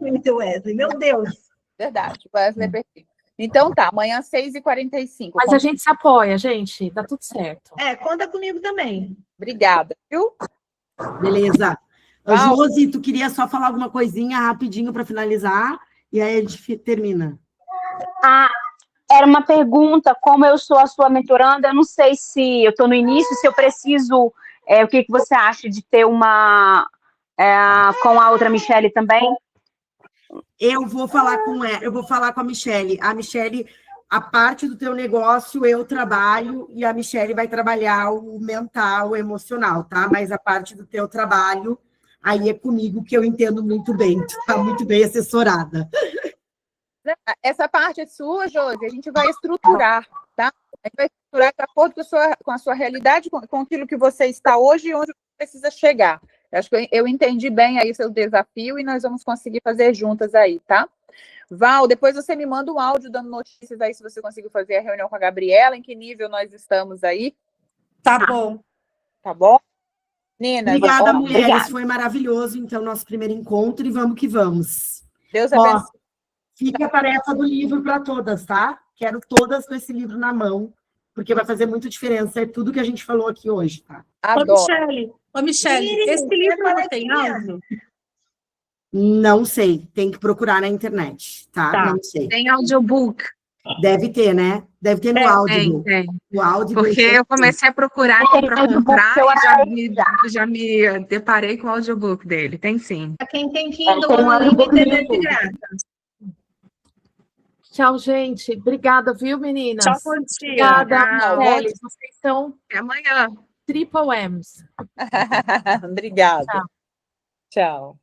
Muito o Wesley, meu Deus. Verdade, o Wesley é perfeito. Então tá, amanhã 6h45. Mas a gente se apoia, gente, dá tudo certo. Conta comigo também. Obrigada, viu? Beleza. Josi, tu queria só falar alguma coisinha rapidinho para finalizar, e aí a gente termina. Era uma pergunta, como eu sou a sua mentoranda, eu não sei se eu estou no início, se eu preciso, o que você acha de ter uma com a outra Michelle também? Eu vou falar com a Michelle. A Michelle, a parte do teu negócio eu trabalho, e a Michelle vai trabalhar o mental, o emocional, tá? Mas a parte do teu trabalho, aí é comigo, que eu entendo muito bem. Tu tá muito bem assessorada. Essa parte é sua, Josi, a gente vai estruturar, tá? A gente vai estruturar de acordo com a sua realidade, com aquilo que você está hoje e onde você precisa chegar. Eu acho que eu entendi bem aí o seu desafio e nós vamos conseguir fazer juntas aí, tá? Val, depois você me manda um áudio dando notícias aí se você conseguiu fazer a reunião com a Gabriela, em que nível nós estamos aí. Tá bom. Tá bom? Nina, Obrigada, mulheres. Obrigada. Foi maravilhoso, então, nosso primeiro encontro, e vamos que vamos. Deus Ó, abençoe. fica a tarefa do livro para todas, tá? Quero todas com esse livro na mão, porque vai fazer muita diferença. É tudo que a gente falou aqui hoje, tá? Adoro. Ô, Michele, esse livro não tem áudio? Não sei, tem que procurar na internet, tá? Tá. Não sei. Tem audiobook. Deve ter, né? Deve ter no áudio. Tem. No áudio. Porque eu comecei a procurar aqui para comprar e já me deparei com o audiobook dele. Tem sim. Para quem tem Kindle Unlimited é de graça. Tchau, gente. Obrigada, viu, meninas? Tchau, Pontinha. Obrigada, Tchau. Michele. Vocês são Até amanhã. triple M's. Obrigada. Tchau. Tchau.